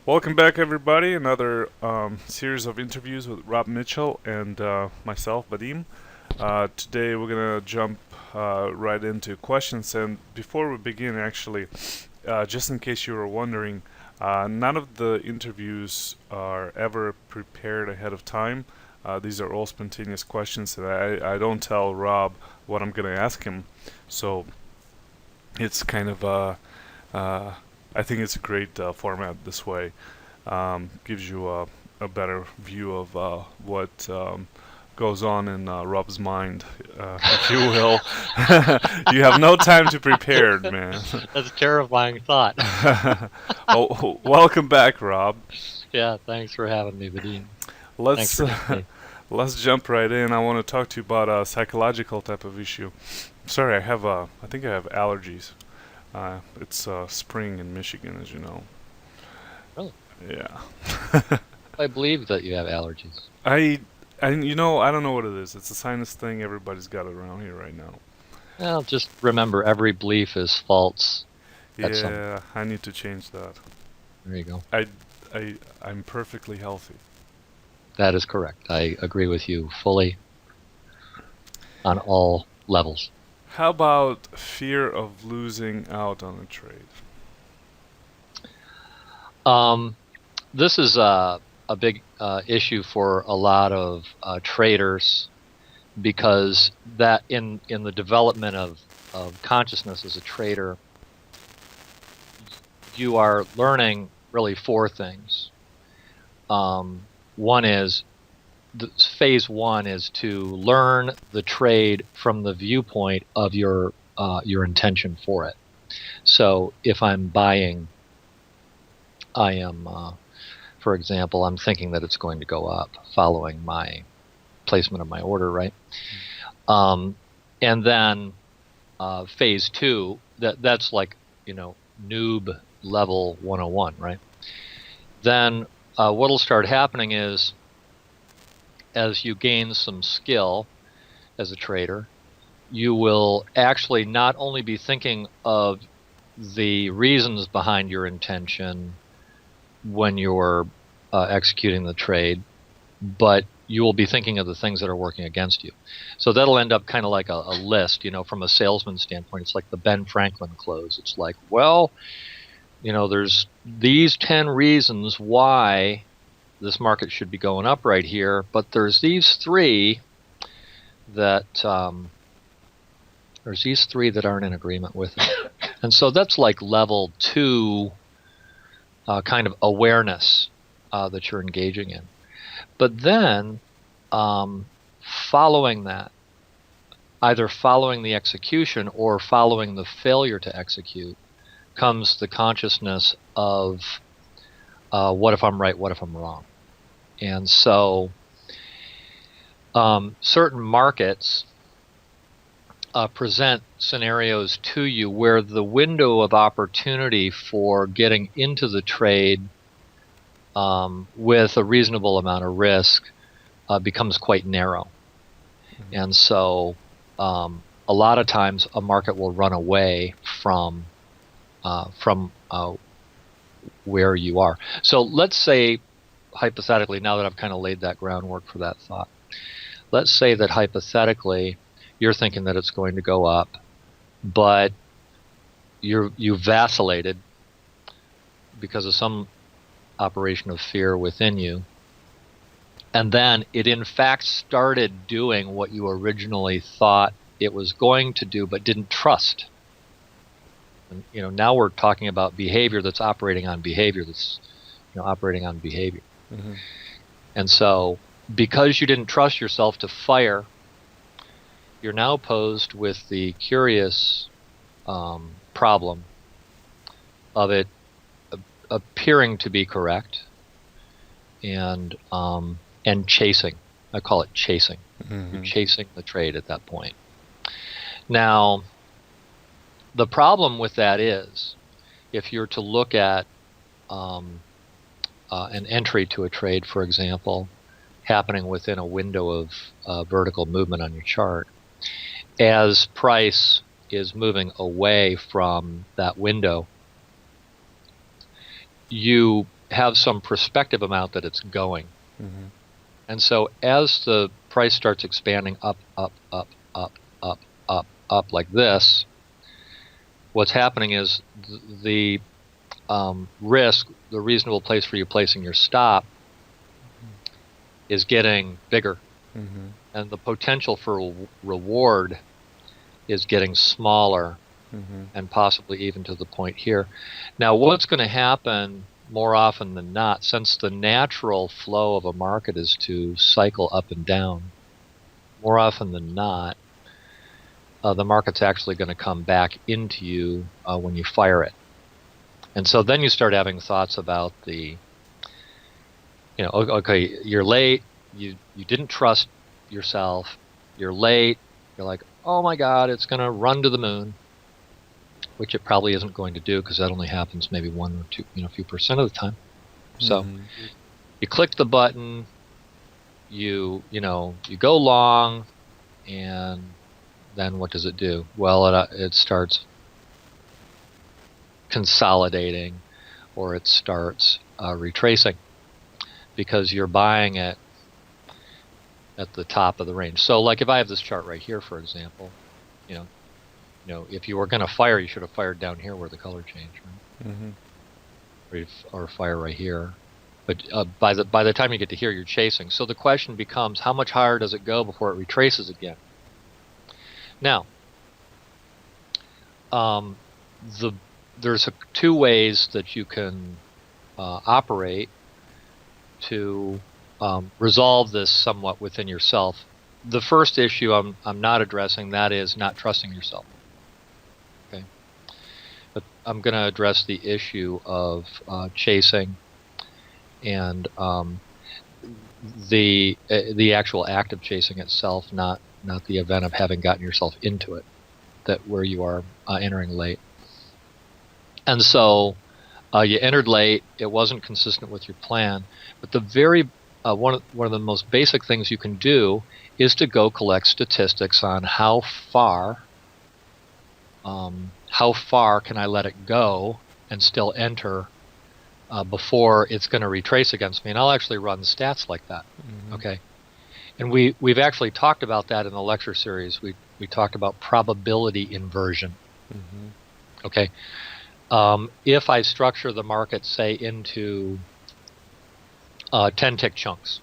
Welcome back, everybody. Another series of interviews with Rob Mitchell and myself, Vadim. Today, we're going to jump right into questions. And before we begin, actually, just in case you were wondering, none of the interviews are ever prepared ahead of time. These are all spontaneous questions, and I don't tell Rob what I'm going to ask him. So it's kind of uh, I think it's a great format this way. Gives you a better view of what goes on in Rob's mind, if you will. You have no time to prepare, man. That's a terrifying thought. Oh, welcome back, Rob. Yeah, thanks for having me, Vadim. Thanks Let's for having me. let's jump right in. I want to talk to you about a psychological type of issue. Sorry, I think I have allergies. It's spring in Michigan, as you know. Really? Yeah. I believe that you have allergies. I, I don't know what it is. It's a sinus thing. Everybody's got it around here right now. Well, just remember, every belief is false at some point. Yeah, I need to change that. There you go. I, I'm perfectly healthy. That is correct. I agree with you fully on all levels. How about fear of losing out on a trade? Um, this is a big issue for a lot of traders because that in the development of consciousness as a trader, you are learning really four things. One is phase one is to learn the trade from the viewpoint of your intention for it. So if I'm buying, I am, for example, I'm thinking that it's going to go up following my placement of my order, right? And then phase two, that's like, noob level 101, right? Then what'll start happening is as you gain some skill as a trader, you will actually not only be thinking of the reasons behind your intention when you're executing the trade, but you will be thinking of the things that are working against you. So that'll end up kind of like a list, from a salesman standpoint. It's like the Ben Franklin close. It's like, well, there's these 10 reasons why this market should be going up right here, but there's these three that aren't in agreement with it. And so that's like level 2 kind of awareness that you're engaging in. But then following that, either following the execution or following the failure to execute, comes the consciousness of what if I'm right, what if I'm wrong? And so certain markets present scenarios to you where the window of opportunity for getting into the trade with a reasonable amount of risk becomes quite narrow. Mm-hmm. And so a lot of times a market will run away from where you are. So let's say, hypothetically, now that I've kind of laid that groundwork for that thought, let's say that hypothetically you're thinking that it's going to go up, but you vacillated because of some operation of fear within you, and then it in fact started doing what you originally thought it was going to do but didn't trust. And now we're talking about behavior that's operating on behavior that's operating on behavior. Mm-hmm. And so because you didn't trust yourself to fire, you're now posed with the curious problem of it appearing to be correct and chasing. I call it chasing. Mm-hmm. You're chasing the trade at that point. Now, the problem with that is, if you're to look at an entry to a trade, for example, happening within a window of vertical movement on your chart, as price is moving away from that window, you have some prospective amount that it's going. Mm-hmm. And so as the price starts expanding up, up, up, up, up, up, up like this, what's happening is the risk, the reasonable place for you placing your stop, is getting bigger. Mm-hmm. And the potential for reward is getting smaller, Mm-hmm. and possibly even to the point here. Now, what's going to happen more often than not, since the natural flow of a market is to cycle up and down, more often than not, the market's actually going to come back into you when you fire it. And so then you start having thoughts about okay, you're late, you didn't trust yourself, you're late, you're like, oh my God, it's going to run to the moon, which it probably isn't going to do, because that only happens maybe 1 or 2, few percent of the time. So you click the button, you go long, and then what does it do? Well, it starts consolidating, or it starts retracing, because you're buying it at the top of the range. So like if I have this chart right here, for example, if you were going to fire, you should have fired down here where the color changed, right? Mm-hmm. Or fire right here. But by the time you get to here, you're chasing. So the question becomes, how much higher does it go before it retraces again? Now, there's two ways that you can operate to resolve this somewhat within yourself. The first issue I'm not addressing, that is not trusting yourself. Okay, but I'm going to address the issue of chasing and the actual act of chasing itself, not the event of having gotten yourself into it, that where you are entering late. And so you entered late, it wasn't consistent with your plan, but the very one of the most basic things you can do is to go collect statistics on how far can I let it go and still enter before it's going to retrace against me. And I'll actually run stats like that. Mm-hmm. Okay. And we've actually talked about that in the lecture series. We talked about probability inversion. Mm-hmm. Okay. If I structure the market, say, into 10-tick chunks,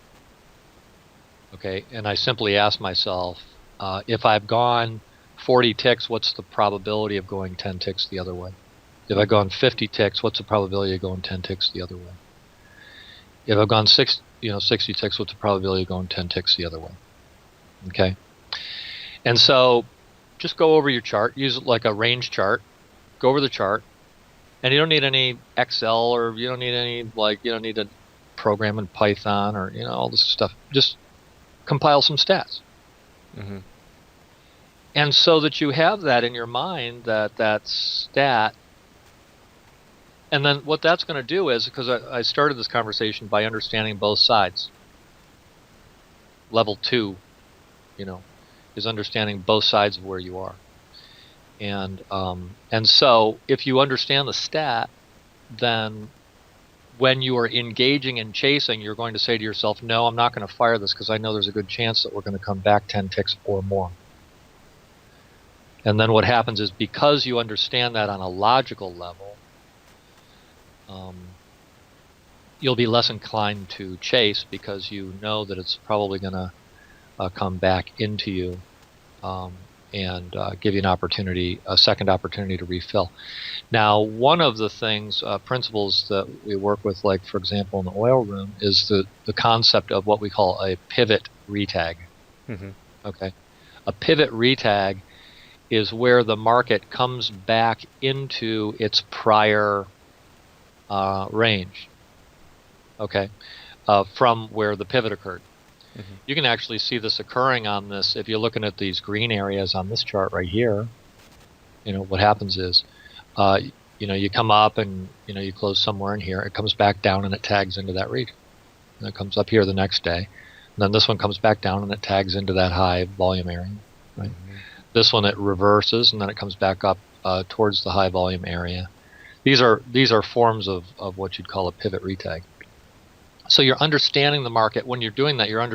okay, and I simply ask myself, if I've gone 40 ticks, what's the probability of going 10 ticks the other way? If I've gone 50 ticks, what's the probability of going 10 ticks the other way? If I've gone 60 ticks, what's the probability of going 10 ticks the other way? Okay, and so just go over your chart, use it like a range chart, go over the chart. And you don't need any Excel, or you don't need a program in Python, or all this stuff. Just compile some stats. Mm-hmm. And so that you have that in your mind, that stat. And then what that's going to do is, because I started this conversation by understanding both sides. Level 2, is understanding both sides of where you are. And so if you understand the stat, then when you are engaging in chasing, you're going to say to yourself, no, I'm not going to fire this, because I know there's a good chance that we're going to come back 10 ticks or more. And then what happens is, because you understand that on a logical level, you'll be less inclined to chase, because you know that it's probably going to come back into you. And give you a second opportunity to refill. Now, one of the things, principles that we work with, like for example in the oil room, is the concept of what we call a pivot retag. Mm-hmm. Okay, a pivot retag is where the market comes back into its prior range. Okay, from where the pivot occurred. Mm-hmm. You can actually see this occurring on this. If you're looking at these green areas on this chart right here, what happens is, you come up and, you close somewhere in here. It comes back down and it tags into that region. And it comes up here the next day. And then this one comes back down and it tags into that high volume area. Right? Mm-hmm. This one, it reverses, and then it comes back up towards the high volume area. These are forms of what you'd call a pivot retag. So you're understanding the market. When you're doing that, you're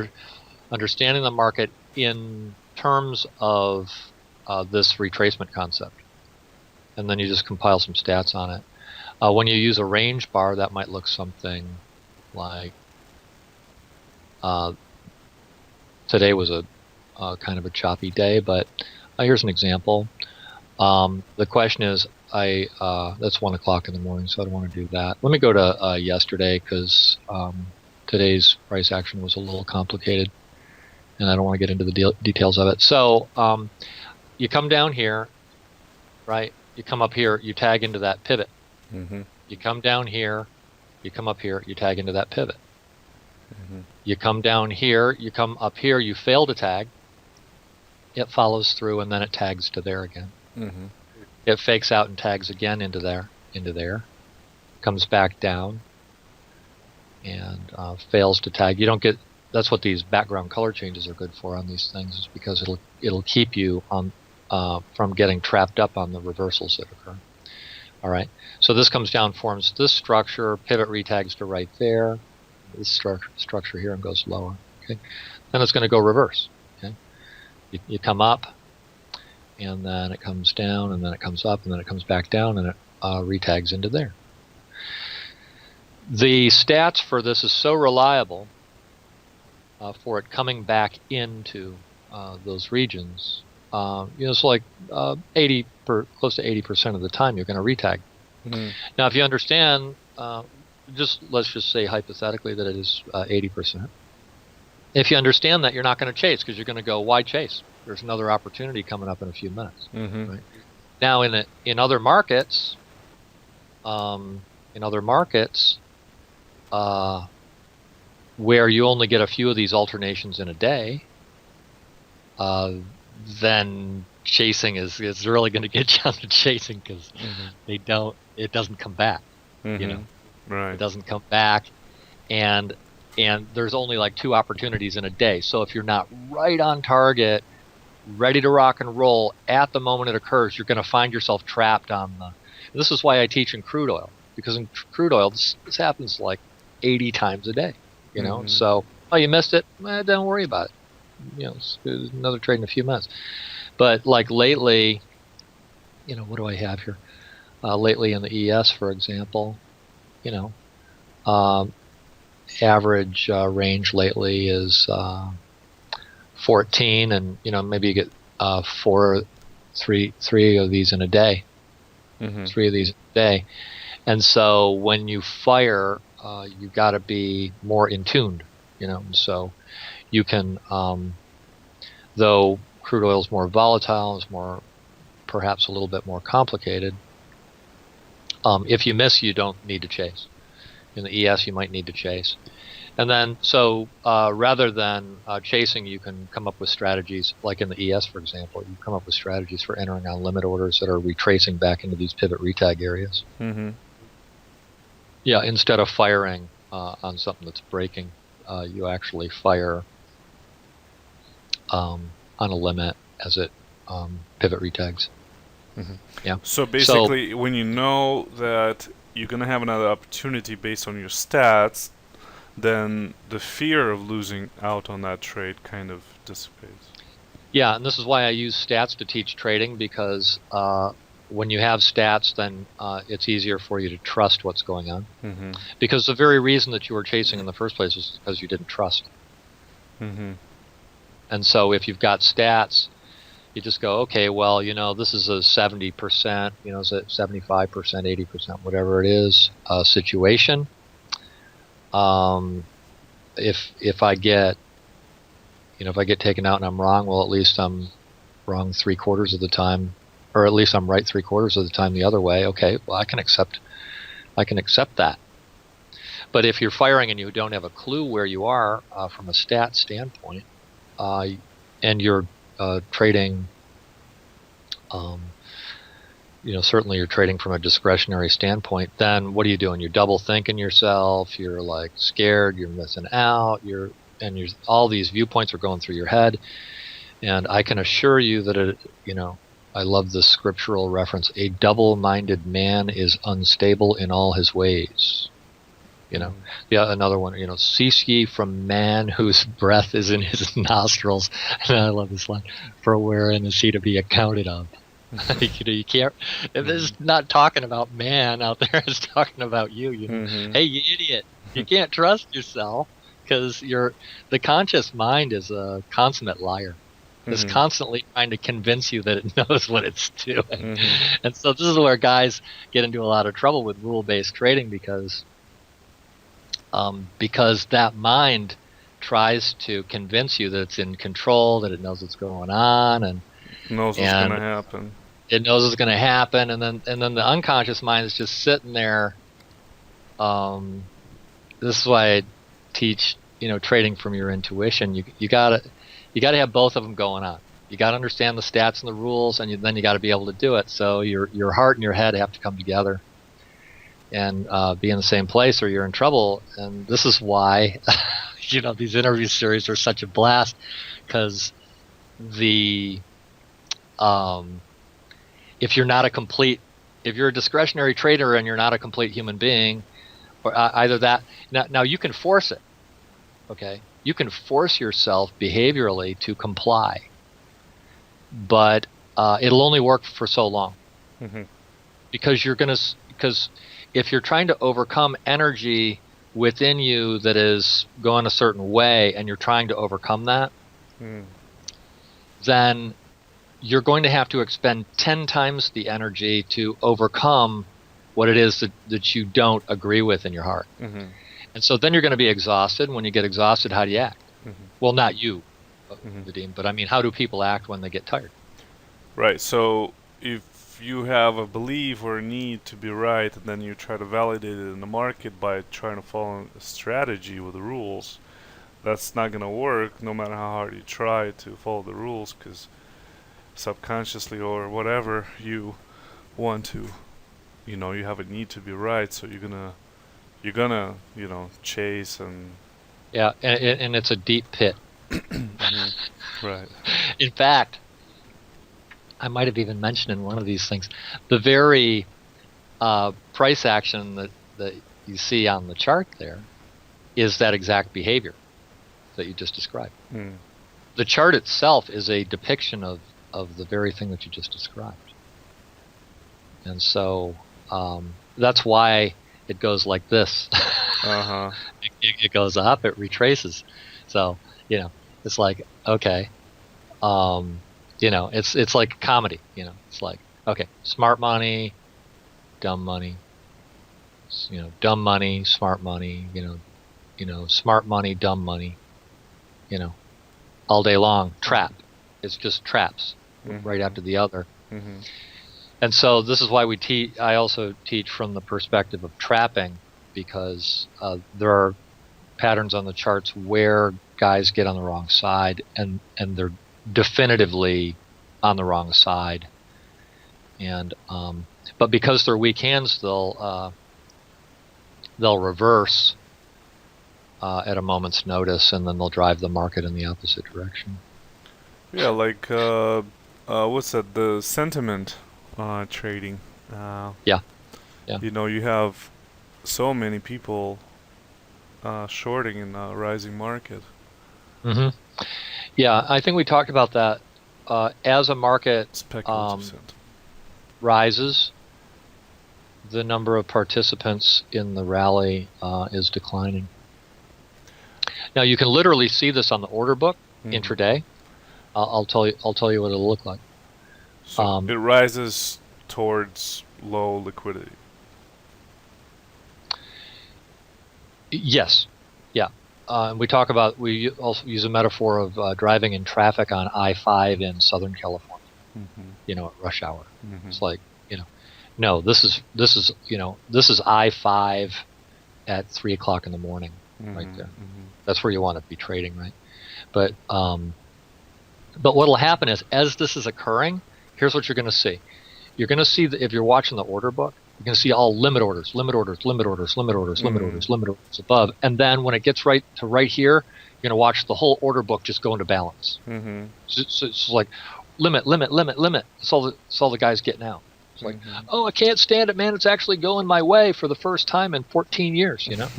understanding the market in terms of this retracement concept. And then you just compile some stats on it. When you use a range bar, that might look something like today was a kind of a choppy day, but here's an example. The question is, that's 1 o'clock in the morning, so I don't want to do that. Let me go to yesterday, because today's price action was a little complicated, and I don't want to get into the details of it. So you come down here, right? You come up here, you tag into that pivot. Mm-hmm. You come down here, you come up here, you tag into that pivot. Mm-hmm. You come down here, you come up here, you fail to tag. It follows through, and then it tags to there again. Mm-hmm. It fakes out and tags again into there, comes back down, and fails to tag. You don't get. That's what these background color changes are good for on these things, is because it'll keep you on from getting trapped up on the reversals that occur. All right. So this comes down, forms this structure, pivot retags to right there, this structure here, and goes lower. Okay. Then it's going to go reverse. Okay. You come up, and then it comes down, and then it comes up, and then it comes back down, and it retags into there. The stats for this is so reliable for it coming back into those regions. It's like close to 80% of the time you're going to retag. Mm-hmm. Now, if you understand, let's just say hypothetically that it is 80%. If you understand that, you're not going to chase, because you're going to go, why chase? There's another opportunity coming up in a few minutes. Mm-hmm. Right? Now, in other markets, where you only get a few of these alternations in a day, then chasing is really going to get you on to chasing, because it doesn't come back. Mm-hmm. Right. It doesn't come back, and there's only like 2 opportunities in a day. So if you're not right on target, ready to rock and roll at the moment it occurs, you're going to find yourself trapped on the. And this is why I teach in crude oil, because in crude oil this happens like 80 times a day. Mm-hmm. So you missed it, don't worry about it. It's another trade in a few months. But like lately, what do I have here? Lately in the ES, for example, average range lately is 14, and maybe you get 3 of these in a day. Mm-hmm. 3 of these a day. And so when you fire, you got to be more in tuned, so you can, though crude oil is more volatile, is perhaps a little bit more complicated. If you miss, you don't need to chase. In the ES, you might need to chase. And then, so rather than chasing, you can come up with strategies, like in the ES, for example, you come up with strategies for entering on limit orders that are retracing back into these pivot retag areas. Mm-hmm. Yeah, instead of firing on something that's breaking, you actually fire on a limit as it pivot retags. Mm-hmm. Yeah. So basically, when you know that you're going to have another opportunity based on your stats, then the fear of losing out on that trade kind of dissipates. Yeah, and this is why I use stats to teach trading, because when you have stats, then it's easier for you to trust what's going on. Mm-hmm. Because the very reason that you were chasing in the first place was because you didn't trust. Mm-hmm. And so if you've got stats, you just go, okay, well, this is a 70%, it's a 75%, 80%, whatever it is, situation. If I get taken out and I'm wrong, well, at least I'm wrong 3/4 of the time, or at least I'm right 3/4 of the time the other way. Okay, well, I can accept that. But if you're firing and you don't have a clue where you are from a stat standpoint, and you're trading, certainly you're trading from a discretionary standpoint, then what are you doing? You're double thinking yourself, you're like scared, you're missing out, all these viewpoints are going through your head. And I can assure you that I love the scriptural reference. A double-minded man is unstable in all his ways. Yeah, another one. Cease ye from man whose breath is in his nostrils. And I love this line. For wherein is he to be accounted of? You can't. If it's not talking about man out there, it's talking about you. Hey, you idiot! You can't trust yourself because the conscious mind is a consummate liar. It's constantly trying to convince you that it knows what it's doing. And so this is where guys get into a lot of trouble with rule-based trading because that mind tries to convince you that it's in control, that it knows what's going on, and knows what's going to happen. It knows what's going to happen, and then the unconscious mind is just sitting there. This is why I teach, trading from your intuition. You gotta have both of them going on. You gotta understand the stats and the rules, and then you gotta be able to do it. So your heart and your head have to come together and be in the same place, or you're in trouble. And this is why, these interview series are such a blast, because if you're a discretionary trader and you're not a complete human being, or either that. Now you can force it, okay? You can force yourself behaviorally to comply, but it'll only work for so long, because if you're trying to overcome energy within you that is going a certain way, and you're trying to overcome that, then you're going to have to expend 10 times the energy to overcome what it is that you don't agree with in your heart. And so then you're going to be exhausted. When you get exhausted, how do you act? Well, not you, Vadim, but I mean, how do people act when they get tired? Right. So if you have a belief or a need to be right, and then you try to validate it in the market by trying to follow a strategy with the rules, that's not going to work no matter how hard you try to follow the rules, because subconsciously or whatever you want to, you have a need to be right, so you're gonna chase and and it's a deep pit. Right. In fact, I might have even mentioned in one of these things, the very price action that you see on the chart there is that exact behavior that you just described. The chart itself is a depiction of the very thing that you just described. And so that's why it goes like this. It goes up, it retraces. So, it's like, okay, it's like comedy, it's like, okay, smart money, dumb money, dumb money, smart money, smart money, dumb money, all day long, trap. It's just traps, right after the other. And so this is why I also teach from the perspective of trapping, because there are patterns on the charts where guys get on the wrong side, and they're definitively on the wrong side. And but because they're weak hands, they'll reverse at a moment's notice, and then they'll drive the market in the opposite direction. Yeah, like what's that? The sentiment trading. Yeah. You have so many people shorting in a rising market. Yeah, I think we talked about that. As a market rises, the number of participants in the rally is declining. Now you can literally see this on the order book intraday. I'll tell you what it'll look like. So it rises towards low liquidity. Yes. Yeah. We also use a metaphor of driving in traffic on I-5 in Southern California, at rush hour. It's like, no, this is I-5 at 3 o'clock in the morning, right there. That's where you want to be trading, right? But what will happen is, as this is occurring, here's what you're going to see. You're going to see that if you're watching the order book, you're going to see all limit orders above. And then when it gets right here, you're going to watch the whole order book just go into balance. So it's like, limit, limit, limit, limit. That's all the guy's getting out. It's like, oh, I can't stand it, man. It's actually going my way for the first time in 14 years, you know.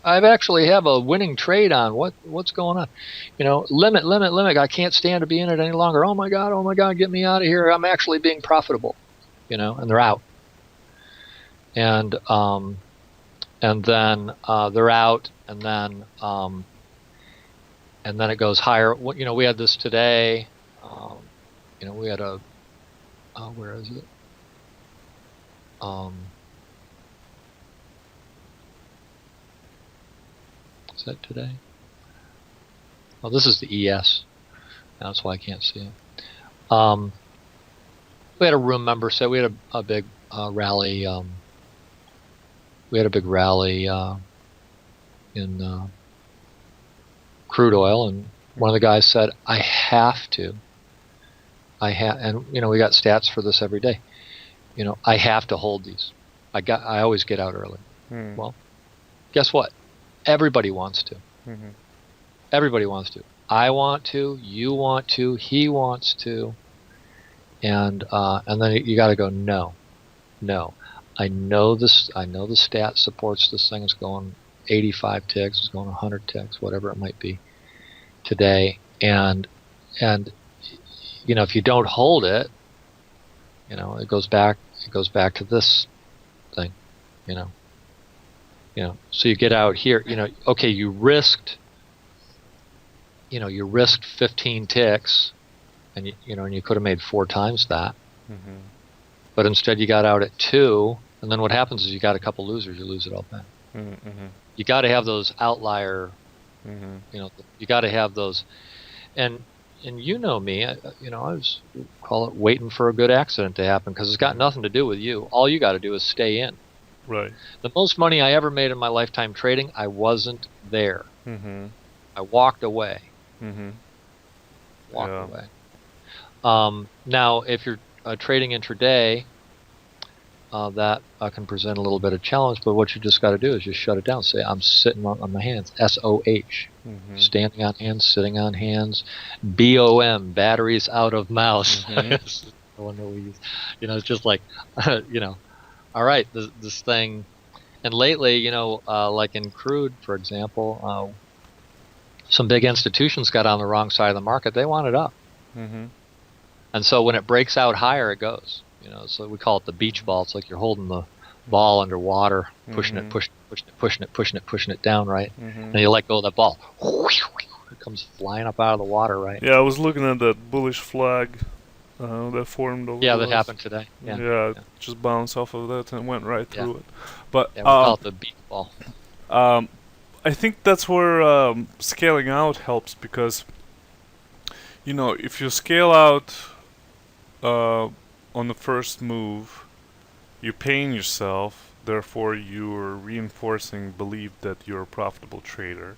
I've actually have a winning trade on. What's going on? Limit, limit, limit. I can't stand to be in it any longer. Oh my God, get me out of here. I'm actually being profitable, and they're out. And then they're out, and then it goes higher. We had this today. We had a where is it? Is that today? Oh, this is the ES. That's why I can't see it. We had a room member say we had a big rally. We had a big rally in crude oil, and one of the guys said, "I have to. And we got stats for this every day. I have to hold these. I always get out early. Well, guess what? Everybody wants to. Everybody wants to. I want to. You want to. He wants to. And then you got to go. No. I know this. I know the stat supports this thing. It's going 85 ticks. It's going 100 ticks, whatever it might be today. And if you don't hold it, it goes back to this thing, so you get out here, okay, you risked 15 ticks, and you could have made 4 times that, but instead you got out at 2, and then what happens is you got a couple losers, you lose it all back. You got to have those outlier, you got to have those, and me, I was call it waiting for a good accident to happen, because it's got nothing to do with you. All you got to do is stay in. Right. The most money I ever made in my lifetime trading, I wasn't there. I walked away. Walked away. Now, if you're trading intraday, that can present a little bit of challenge, but what you just got to do is just shut it down. Say, I'm sitting on my hands. SOH. Standing on hands, sitting on hands. BOM, batteries out of mouse. That's the one that we use. It's just like, all right, this thing. And lately, like in crude, for example, some big institutions got on the wrong side of the market. They want it up. And so when it breaks out higher, it goes. So we call it the beach ball. It's like you're holding the ball underwater, pushing it down, right? And you let go of that ball. It comes flying up out of the water, right? Yeah, I was looking at that bullish flag that formed over. Yeah, that happened today. Yeah, just bounced off of that and went right through it. But we call it the beach ball. I think that's where scaling out helps, because if you scale out on the first move, you're paying yourself, therefore you're reinforcing belief that you're a profitable trader,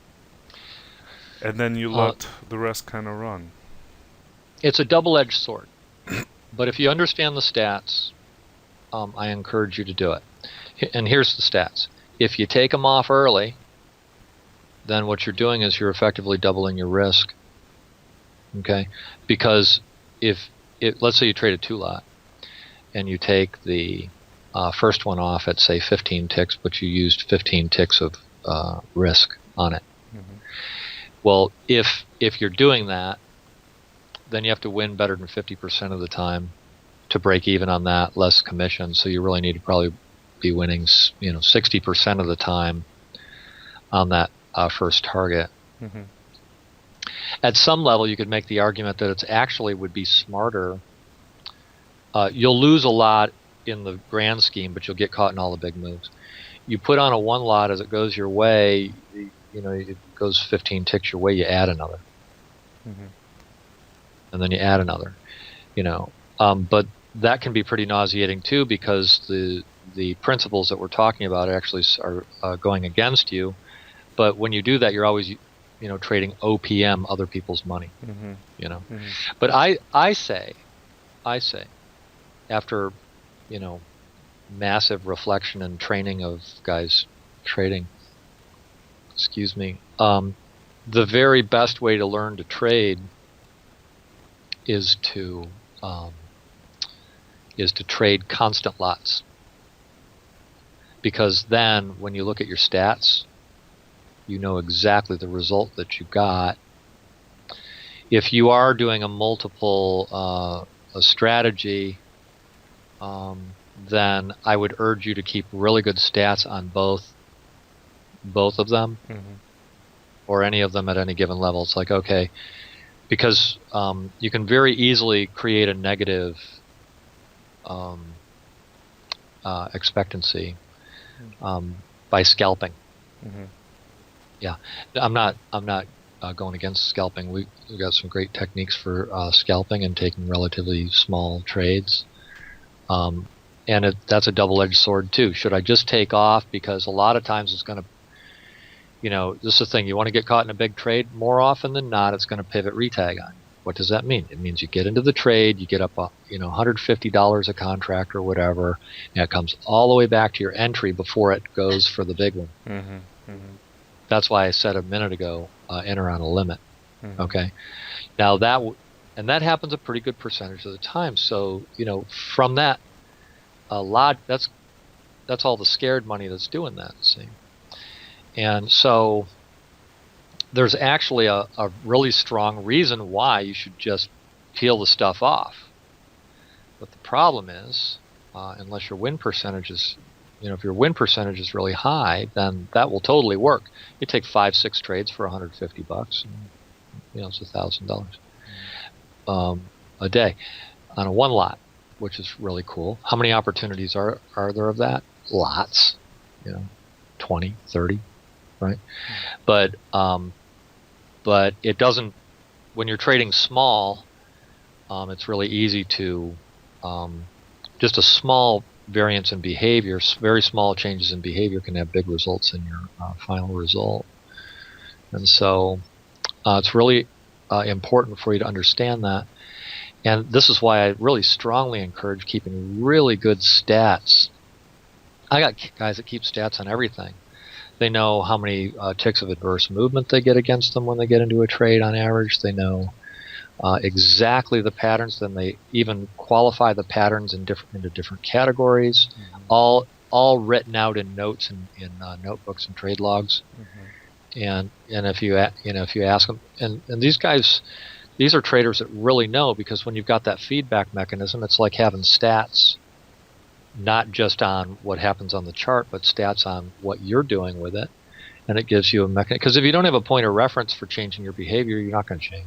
and then you let the rest kind of run. It's a double-edged sword, but if you understand the stats, I encourage you to do it. And here's the stats. If you take them off early, then what you're doing is you're effectively doubling your risk. Okay? Because let's say you trade a 2-lot, and you take the first one off at, say, 15 ticks, but you used 15 ticks of risk on it. Well, if you're doing that, then you have to win better than 50% of the time to break even on that, less commission. So you really need to probably be winning, 60% of the time on that first target. At some level, you could make the argument that it's actually would be smarter. You'll lose a lot in the grand scheme, but you'll get caught in all the big moves. You put on a 1-lot as it goes your way, it goes 15 ticks your way, you add another. And then you add another. But that can be pretty nauseating too, because the principles that we're talking about actually are going against you. But when you do that, you're always trading OPM, other people's money. But I say after massive reflection and training of guys trading, the very best way to learn to trade is to trade constant lots, because then when you look at your stats, you know exactly the result that you got. If you are doing a multiple a strategy, then I would urge you to keep really good stats on both of them, or any of them at any given level. It's like, okay, because you can very easily create a negative expectancy by scalping. Yeah, I'm not going against scalping. We've got some great techniques for scalping and taking relatively small trades. And that's a double-edged sword too. Should I just take off? Because a lot of times it's going to, this is the thing. You want to get caught in a big trade. More often than not, it's going to pivot retag on you. What does that mean? It means you get into the trade, you get up, $150 a contract or whatever, and it comes all the way back to your entry before it goes for the big one. That's why I said a minute ago, enter on a limit. Okay. Now that happens a pretty good percentage of the time. So from that, a lot that's all the scared money that's doing that. See, and so there's actually a really strong reason why you should just peel the stuff off. But the problem is, unless your win percentage is, if your win percentage is really high, then that will totally work. You take 5-6 trades for $150, and, it's $1,000 a day on a one lot, which is really cool. How many opportunities are there of that? Lots, 20, 30, right? But it doesn't. When you're trading small, it's really easy to just a small variance in behavior, very small changes in behavior can have big results in your final result. And so it's really important for you to understand that. And this is why I really strongly encourage keeping really good stats. I got guys that keep stats on everything. They know how many ticks of adverse movement they get against them when they get into a trade on average. They know exactly the patterns. Then they even qualify the patterns into different categories, all written out in notes in notebooks and trade logs. And if you ask them, and these guys, these are traders that really know, because when you've got that feedback mechanism, it's like having stats, not just on what happens on the chart, but stats on what you're doing with it, and it gives you a mechanism. Because if you don't have a point of reference for changing your behavior, you're not going to change.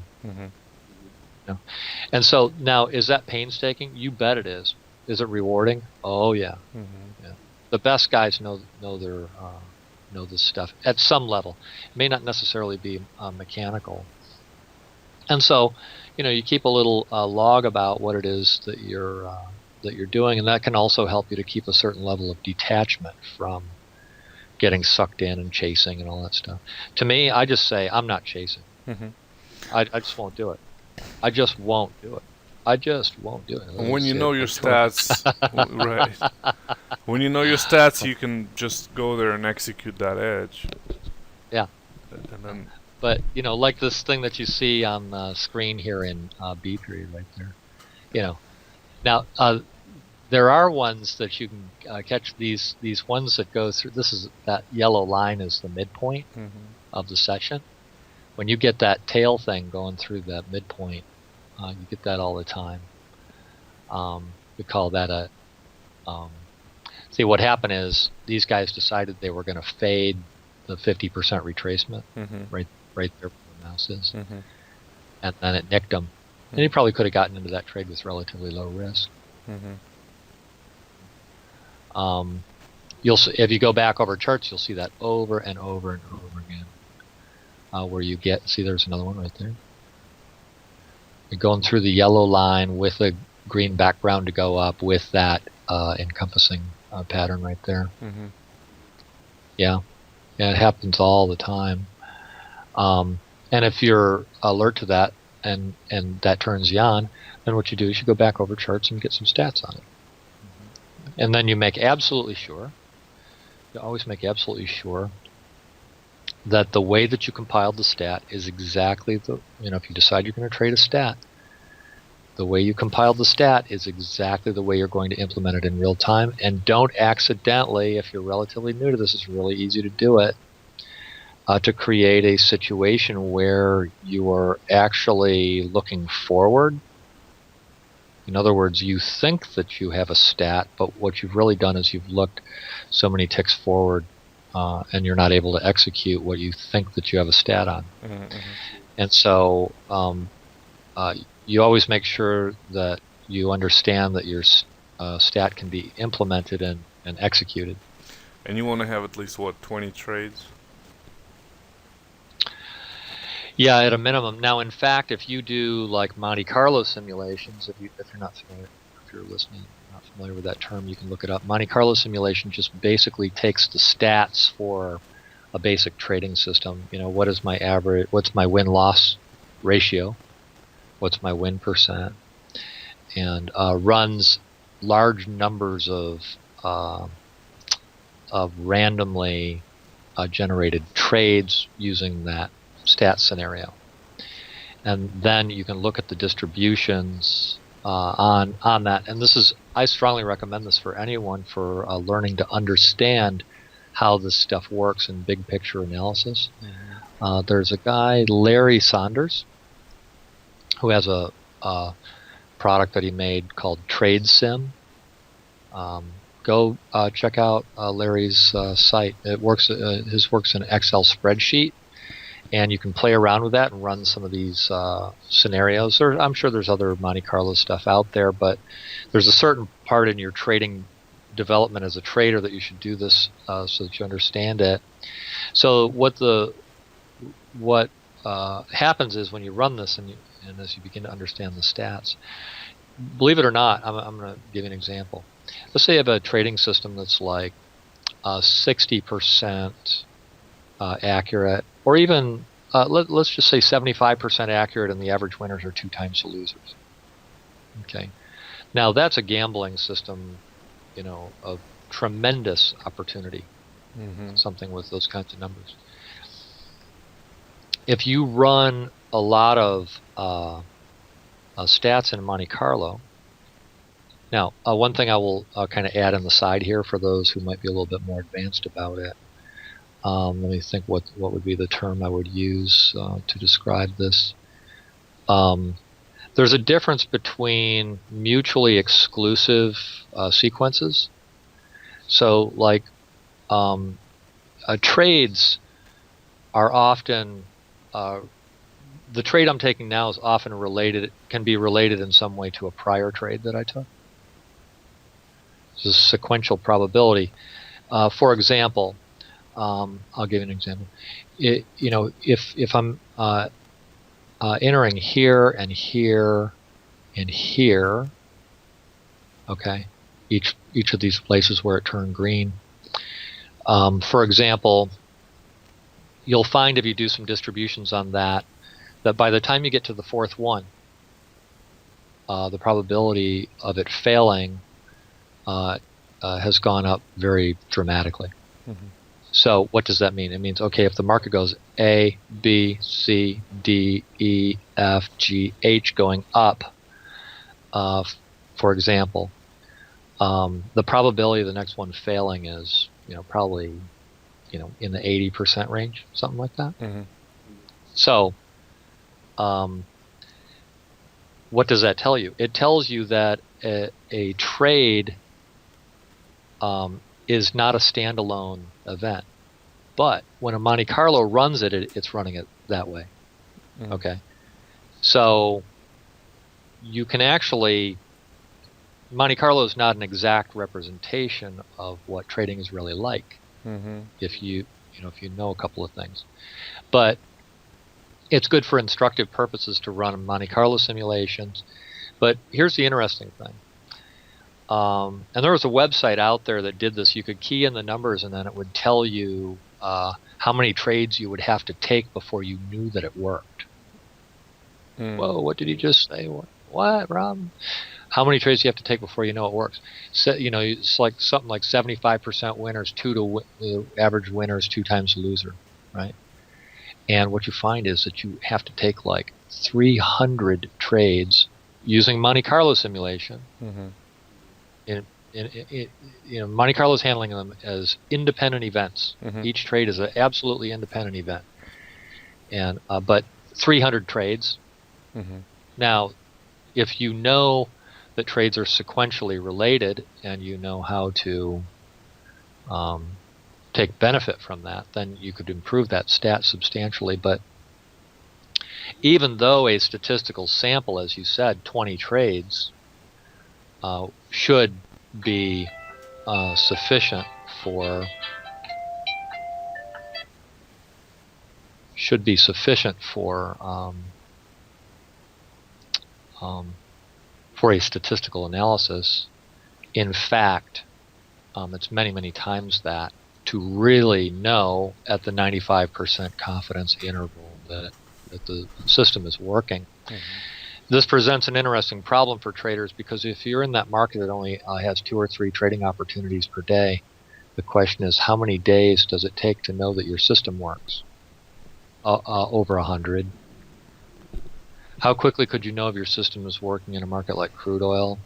And so now, is that painstaking? You bet it is. Is it rewarding? Oh yeah. Yeah. The best guys know this stuff at some level. It may not necessarily be mechanical. And so, you keep a little log about what it is that you're doing, and that can also help you to keep a certain level of detachment from getting sucked in and chasing and all that stuff. To me, I just say I'm not chasing. I just won't do it. I just won't do it. I just won't do it. And when you know your stats, right? When you know your stats, you can just go there and execute that edge. Yeah. And then, but like this thing that you see on the screen here in B3 right there. Now there are ones that you can catch. These ones that go through. That yellow line is the midpoint of the session. When you get that tail thing going through that midpoint, you get that all the time. We call that a. See, what happened is these guys decided they were going to fade the 50% retracement right there where the mouse is, and then it nicked them. And he probably could have gotten into that trade with relatively low risk. You'll see, if you go back over charts, you'll see that over and over and over again. Where you see, there's another one right there. You're going through the yellow line with a green background to go up with that encompassing pattern right there. Yeah, it happens all the time. And if you're alert to that and that turns you on, then what you do is you go back over charts and get some stats on it. And then you make absolutely sure, you always make absolutely sure that the way that you compiled the stat is exactly if you decide you're going to trade a stat, The way you compiled the stat is exactly the way you're going to implement it in real time. And don't accidentally, if you're relatively new to this, it's really easy to do it, to create a situation where you are actually looking forward. In other words, you think that you have a stat, but what you've really done is you've looked so many ticks forward, and you're not able to execute what you think that you have a stat on. Mm-hmm. And so you always make sure that you understand that your stat can be implemented and executed. And you want to have at least, what, 20 trades? Yeah, at a minimum. Now, in fact, if you do like Monte Carlo simulations, if you're not familiar, if you're listening, not familiar with that term, you can look it up. Monte Carlo simulation just basically takes the stats for a basic trading system. What is my average? What's my win-loss ratio? What's my win percent? And runs large numbers of randomly generated trades using that stat scenario, and then you can look at the distributions on that. And I strongly recommend this for anyone for learning to understand how this stuff works in big picture analysis. Mm-hmm. There's a guy, Larry Saunders, who has a product that he made called Trade Sim. Go check out Larry's site. It works. His works in Excel spreadsheet. And you can play around with that and run some of these scenarios. I'm sure there's other Monte Carlo stuff out there, but there's a certain part in your trading development as a trader that you should do this so that you understand it. So what happens is when you run this and as you begin to understand the stats, believe it or not, I'm going to give you an example. Let's say you have a trading system that's like 60% accurate, or even let's just say 75% accurate, and the average winners are 2 times the losers. Okay, now that's a gambling system, of tremendous opportunity. Mm-hmm. Something with those kinds of numbers. If you run a lot of stats in Monte Carlo, now one thing I will kind of add on the side here for those who might be a little bit more advanced about it. Let me think what would be the term I would use to describe this. There's a difference between mutually exclusive sequences. So, like, trades are often, the trade I'm taking now is often can be related in some way to a prior trade that I took. It's a sequential probability. For example, I'll give you an example. If I'm entering here and here and here, okay, each of these places where it turned green. For example, you'll find if you do some distributions on that by the time you get to the fourth one, the probability of it failing has gone up very dramatically. Mm-hmm. So what does that mean? It means, okay, if the market goes A, B, C, D, E, F, G, H going up, for example, the probability of the next one failing is, probably, in the 80% range, something like that. Mm-hmm. So, what does that tell you? It tells you that a trade is not a standalone event, but when a Monte Carlo runs it's running it that way. Mm-hmm. Okay, so you can actually, Monte Carlo is not an exact representation of what trading is really like. Mm-hmm. If you know a couple of things, but it's good for instructive purposes to run Monte Carlo simulations. But here's the interesting thing. And there was a website out there that did this. You could key in the numbers, and then it would tell you how many trades you would have to take before you knew that it worked. Mm. Whoa, what did he just say? What, Rob? How many trades do you have to take before you know it works? So, it's like something like 75% winners, average winners, 2 times the loser, right? And what you find is that you have to take like 300 trades using Monte Carlo simulation. Mm-hmm. Monte Carlo is handling them as independent events. Mm-hmm. Each trade is an absolutely independent event, and but 300 trades. Mm-hmm. Now, if you know that trades are sequentially related and you know how to take benefit from that, then you could improve that stat substantially. But even though a statistical sample, as you said, 20 trades, should be sufficient for a statistical analysis. In fact, it's many times that to really know at the 95% confidence interval that the system is working. Mm-hmm. This presents an interesting problem for traders, because if you're in that market that only has 2 or 3 trading opportunities per day, the question is, how many days does it take to know that your system works? Over 100. How quickly could you know if your system is working in a market like crude oil?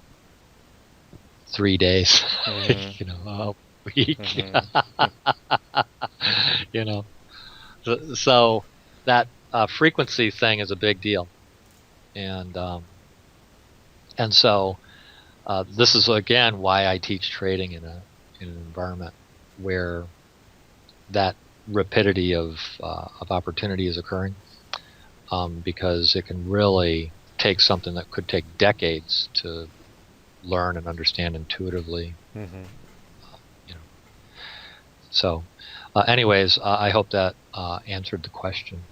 3 days. Mm-hmm. A week. Mm-hmm. So that frequency thing is a big deal, and so this is again why I teach trading in an environment where that rapidity of opportunity is occurring, because it can really take something that could take decades to learn and understand intuitively. Mm-hmm. So, anyways, I hope that answered the question.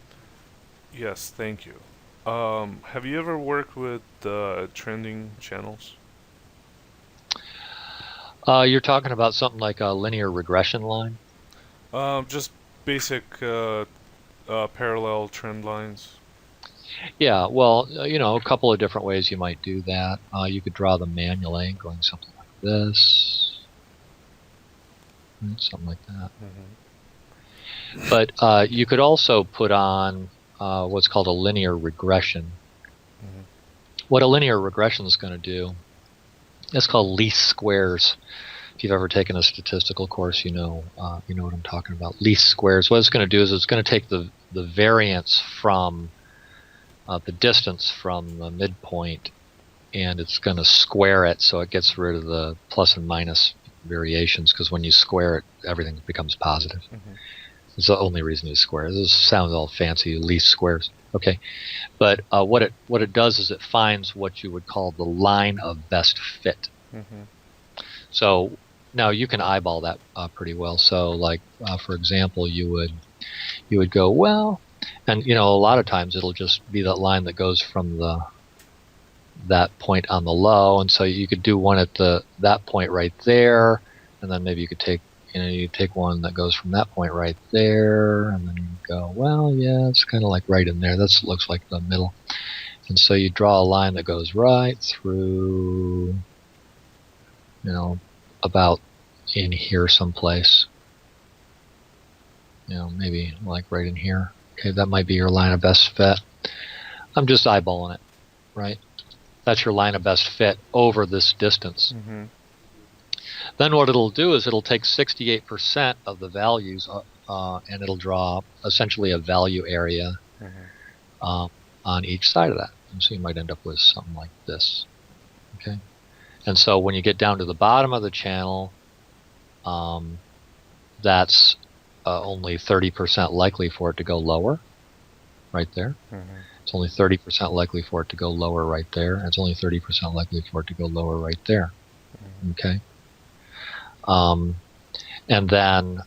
Yes, thank you. Have you ever worked with trending channels? You're talking about something like a linear regression line? Just basic parallel trend lines. Yeah, well, a couple of different ways you might do that. You could draw them manually, going something like this, something like that. Mm-hmm. But you could also put on what's called a linear regression. Mm-hmm. What a linear regression is going to do, it's called least squares. If you've ever taken a statistical course, you know what I'm talking about. Least squares. What it's going to do is it's going to take the variance from the distance from the midpoint, and it's going to square it so it gets rid of the plus and minus variations, because when you square it, everything becomes positive. Mm-hmm. It's the only reason you square. This sounds all fancy, least squares. Okay, but what it does is it finds what you would call the line of best fit. Mm-hmm. So now you can eyeball that pretty well. So, like for example, you would go, well, and a lot of times it'll just be that line that goes from that point on the low, and so you could do one at that point right there, and then maybe you could take one that goes from that point right there, and then you go, well, yeah, it's kind of like right in there. That looks like the middle, and so you draw a line that goes right through, about in here someplace. Maybe like right in here. Okay, that might be your line of best fit. I'm just eyeballing it, right? That's your line of best fit over this distance. Mm-hmm. Then what it'll do is it'll take 68% of the values and it'll draw essentially a value area on each side of that. And so you might end up with something like this. Okay, and so when you get down to the bottom of the channel, that's only 30% likely for it to go lower, right there. Mm-hmm. It's only 30% likely for it to go lower right there. And it's only 30% likely for it to go lower right there. Mm-hmm. Okay. And then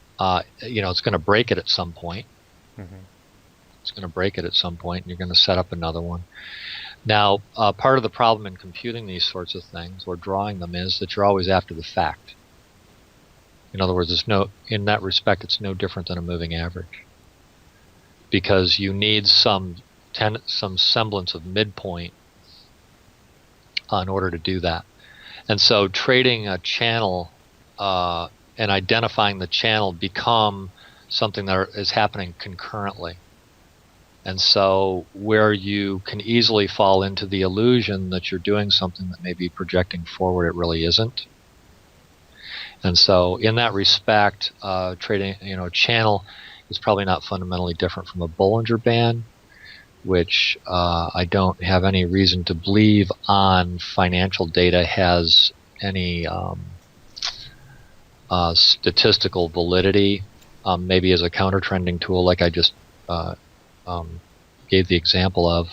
it's going to break it at some point. Mm-hmm. It's going to break it at some point, and you're going to set up another one. Now, part of the problem in computing these sorts of things or drawing them is that you're always after the fact. In other words, in that respect, it's no different than a moving average, because you need some semblance of midpoint in order to do that. And so trading a channel and identifying the channel become something that is happening concurrently. And so where you can easily fall into the illusion that you're doing something that may be projecting forward, it really isn't. And so in that respect, trading, channel is probably not fundamentally different from a Bollinger Band, which I don't have any reason to believe on financial data has any statistical validity, maybe as a counter-trending tool like I just gave the example of.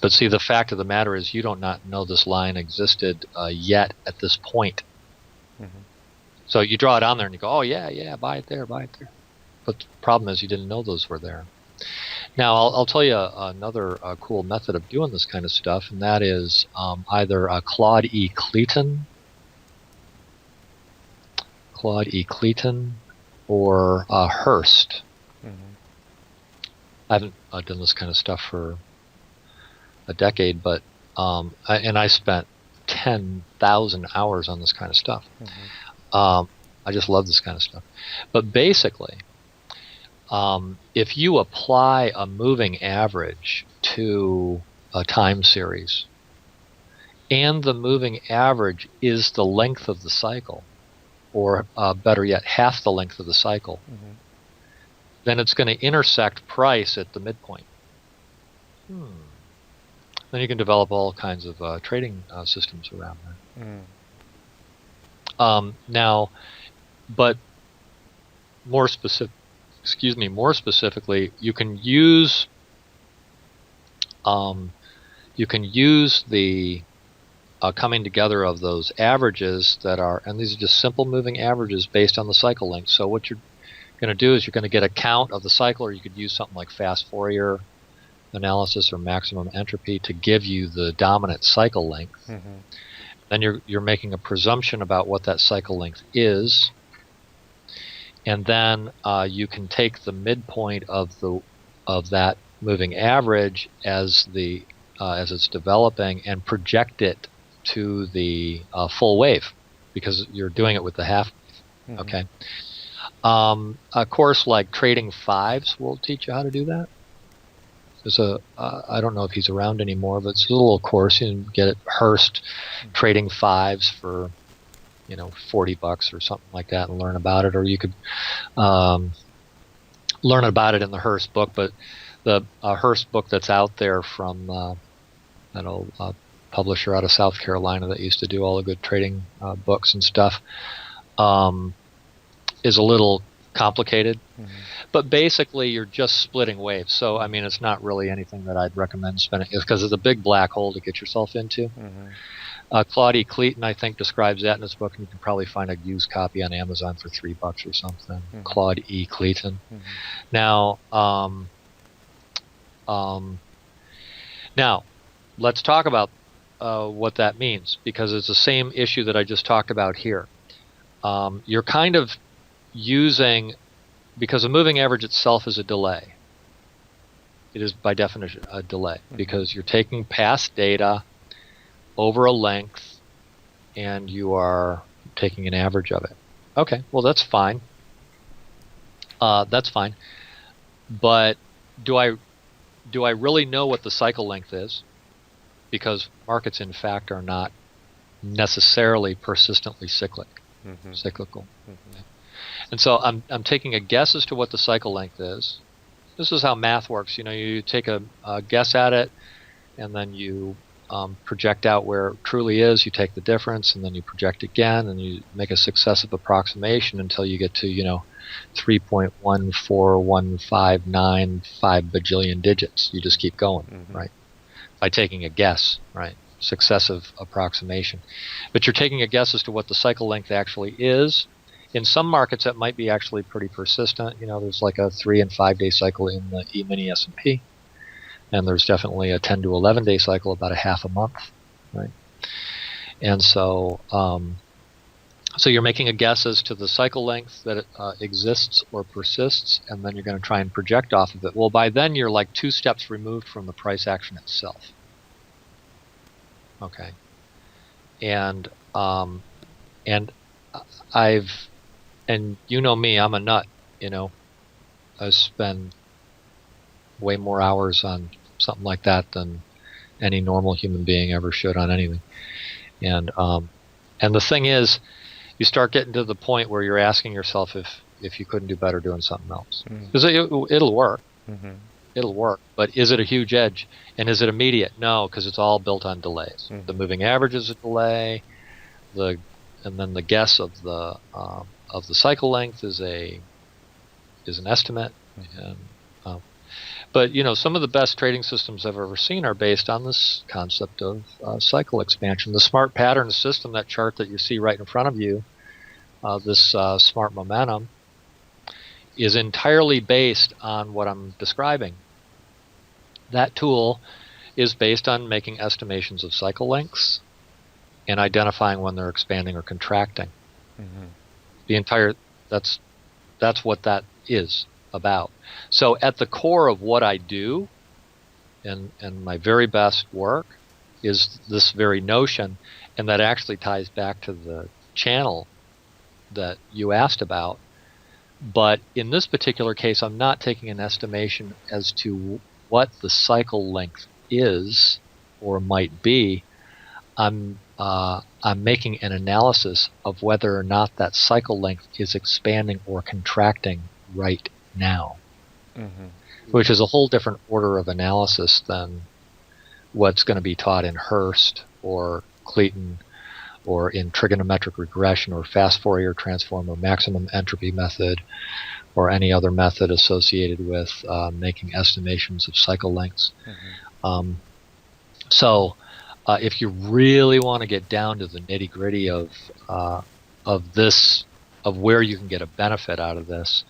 But see, the fact of the matter is you don't not know this line existed yet at this point. So you draw it on there and you go, oh yeah, buy it there. But the problem is you didn't know those were there. Now I'll tell you another cool method of doing this kind of stuff, and that is either Claude E. Cleaton or Hearst. I haven't done this kind of stuff for a decade, but I spent 10,000 hours on this kind of stuff. I just love this kind of stuff. But basically, if you apply a moving average to a time series, and the moving average is the length of the cycle, or better yet, half the length of the cycle, then it's going to intersect price at the midpoint. Then you can develop all kinds of trading systems around that. Now, but more specifically, you can use the coming together of those averages that are, and these are just simple moving averages based on the cycle length. So what you're going to do is you're going to get a count of the cycle, or you could use something like fast Fourier analysis or maximum entropy to give you the dominant cycle length. Then you're making a presumption about what that cycle length is, and then you can take the midpoint of that moving average as it's developing and project it to the full wave, because you're doing it with the half. Okay. A course like Trading Fives will teach you how to do that. There's I don't know if he's around anymore, but it's a little course. You can get it, Hearst Trading Fives for $40 or something like that, and learn about it. Or you could learn about it in the Hearst book. But the Hearst book that's out there from that old publisher out of South Carolina that used to do all the good trading books and stuff is a little complicated. But basically, you're just splitting waves. So, I mean, it's not really anything that I'd recommend spending, because it's a big black hole to get yourself into. Claude E. Cleaton, I think, describes that in his book, and you can probably find a used copy on Amazon for $3 or something. Claude E. Cleaton. Now, let's talk about what that means, because it's the same issue that I just talked about here. You're kind of using, because a moving average itself is a delay. It is by definition a delay, because you're taking past data over a length and you are taking an average of it. Okay, well, that's fine. That's fine. But do I really know what the cycle length is? Because markets, in fact, are not necessarily persistently cyclical. And so I'm taking a guess as to what the cycle length is. This is how math works. You take a guess at it, and then you project out where it truly is. You take the difference, and then you project again, and you make a successive approximation until you get to 3.14159 bajillion digits. You just keep going, right? By taking a guess, right? Successive approximation. But you're taking a guess as to what the cycle length actually is. In some markets, that might be actually pretty persistent. There's like a 3 and 5 day cycle in the E-mini S&P, and there's definitely a 10 to 11 day cycle, about a half a month, right? And so, so you're making a guess as to the cycle length that exists or persists, and then you're going to try and project off of it. Well, by then you're like 2 steps removed from the price action itself. Okay, and you know me, I'm a nut. I spend way more hours on something like that than any normal human being ever should on anything. And the thing is, you start getting to the point where you're asking yourself if you couldn't do better doing something else. Because it'll work. Mm-hmm. It'll work. But is it a huge edge? And is it immediate? No, because it's all built on delays. Mm-hmm. The moving average is a delay. And then the guess of the cycle length is an estimate. Mm-hmm. And but some of the best trading systems I've ever seen are based on this concept of cycle expansion. The smart pattern system, that chart that you see right in front of you, this smart momentum, is entirely based on what I'm describing. That tool is based on making estimations of cycle lengths and identifying when they're expanding or contracting. Mm-hmm. That's what that is about. So at the core of what I do and my very best work is this very notion, and that actually ties back to the channel that you asked about. But in this particular case, I'm not taking an estimation as to what the cycle length is or might be. I'm making an analysis of whether or not that cycle length is expanding or contracting right now, which is a whole different order of analysis than what's going to be taught in Hurst or Clayton or in trigonometric regression or fast Fourier transform or maximum entropy method or any other method associated with making estimations of cycle lengths. So if you really want to get down to the nitty-gritty of where you can get a benefit out of this,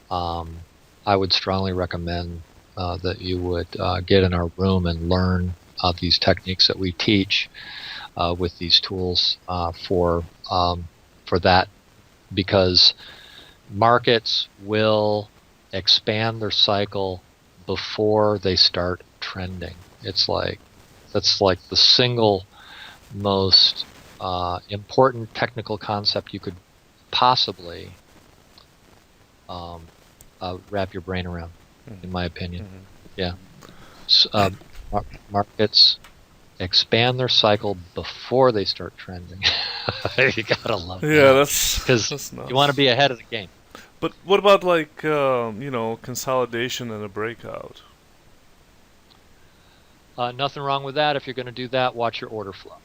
I would strongly recommend that you would get in our room and learn these techniques that we teach with these tools for that, because markets will expand their cycle before they start trending. That's like the single most important technical concept you could possibly wrap your brain around, in my opinion. Yeah. So, markets expand their cycle before they start trending. You gotta love that. Yeah, that's nice. You want to be ahead of the game. But what about like consolidation and a breakout? Nothing wrong with that. If you're going to do that, watch your order flow.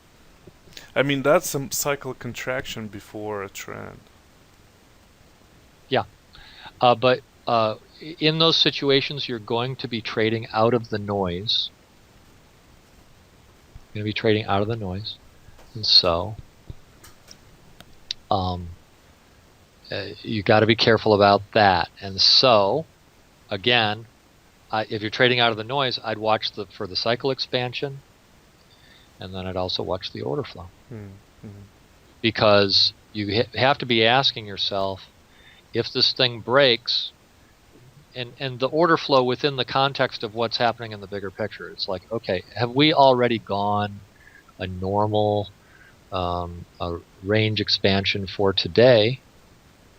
I mean, that's some cycle contraction before a trend. Yeah, but in those situations, you're going to be trading out of the noise. You're going to be trading out of the noise, and so you got to be careful about that. And so, again, if you're trading out of the noise, I'd watch for the cycle expansion, and then I'd also watch the order flow, because you have to be asking yourself, if this thing breaks, and the order flow within the context of what's happening in the bigger picture. It's like, okay, have we already gone a normal a range expansion for today,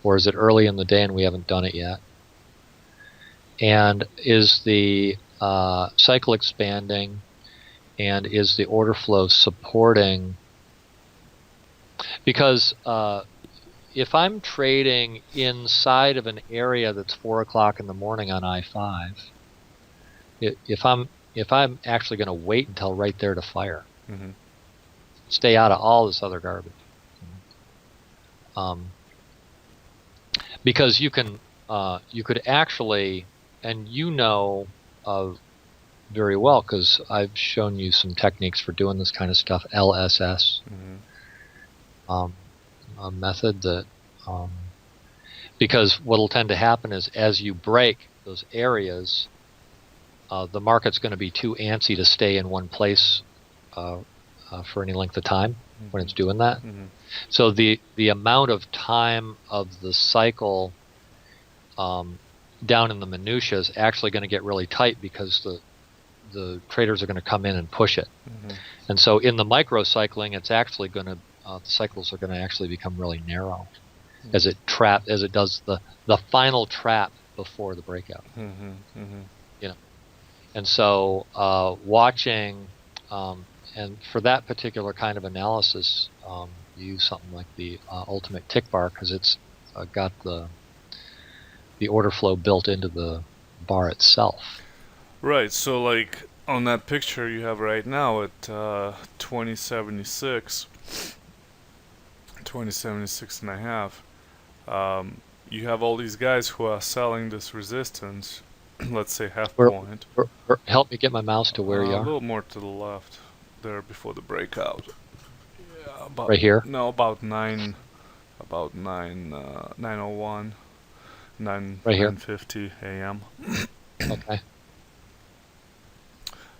or is it early in the day and we haven't done it yet? And is the cycle expanding, and is the order flow supporting? Because if I'm trading inside of an area that's 4 o'clock in the morning on I-5, if I'm actually going to wait until right there to fire, stay out of all this other garbage, because you could actually, and very well, because I've shown you some techniques for doing this kind of stuff, LSS. A method that, because what will tend to happen is, as you break those areas, the market's going to be too antsy to stay in one place for any length of time when it's doing that. So the amount of time of the cycle down in the minutiae is actually going to get really tight, because the traders are going to come in and push it. And so in the microcycling, it's actually going to the cycles are going to actually become really narrow as it does the final trap before the breakout. And so watching, and for that particular kind of analysis, you use something like the ultimate tick bar because it's got the order flow built into the bar itself. Right. So like on that picture you have right now at 2076, 2076 and a half. You have all these guys who are selling this resistance, let's say half point. Help me get my mouse to where you A are. little more to the left, there before the breakout. Yeah, about, right here? No, about 9:01, Right here? 9:50 a.m. Okay.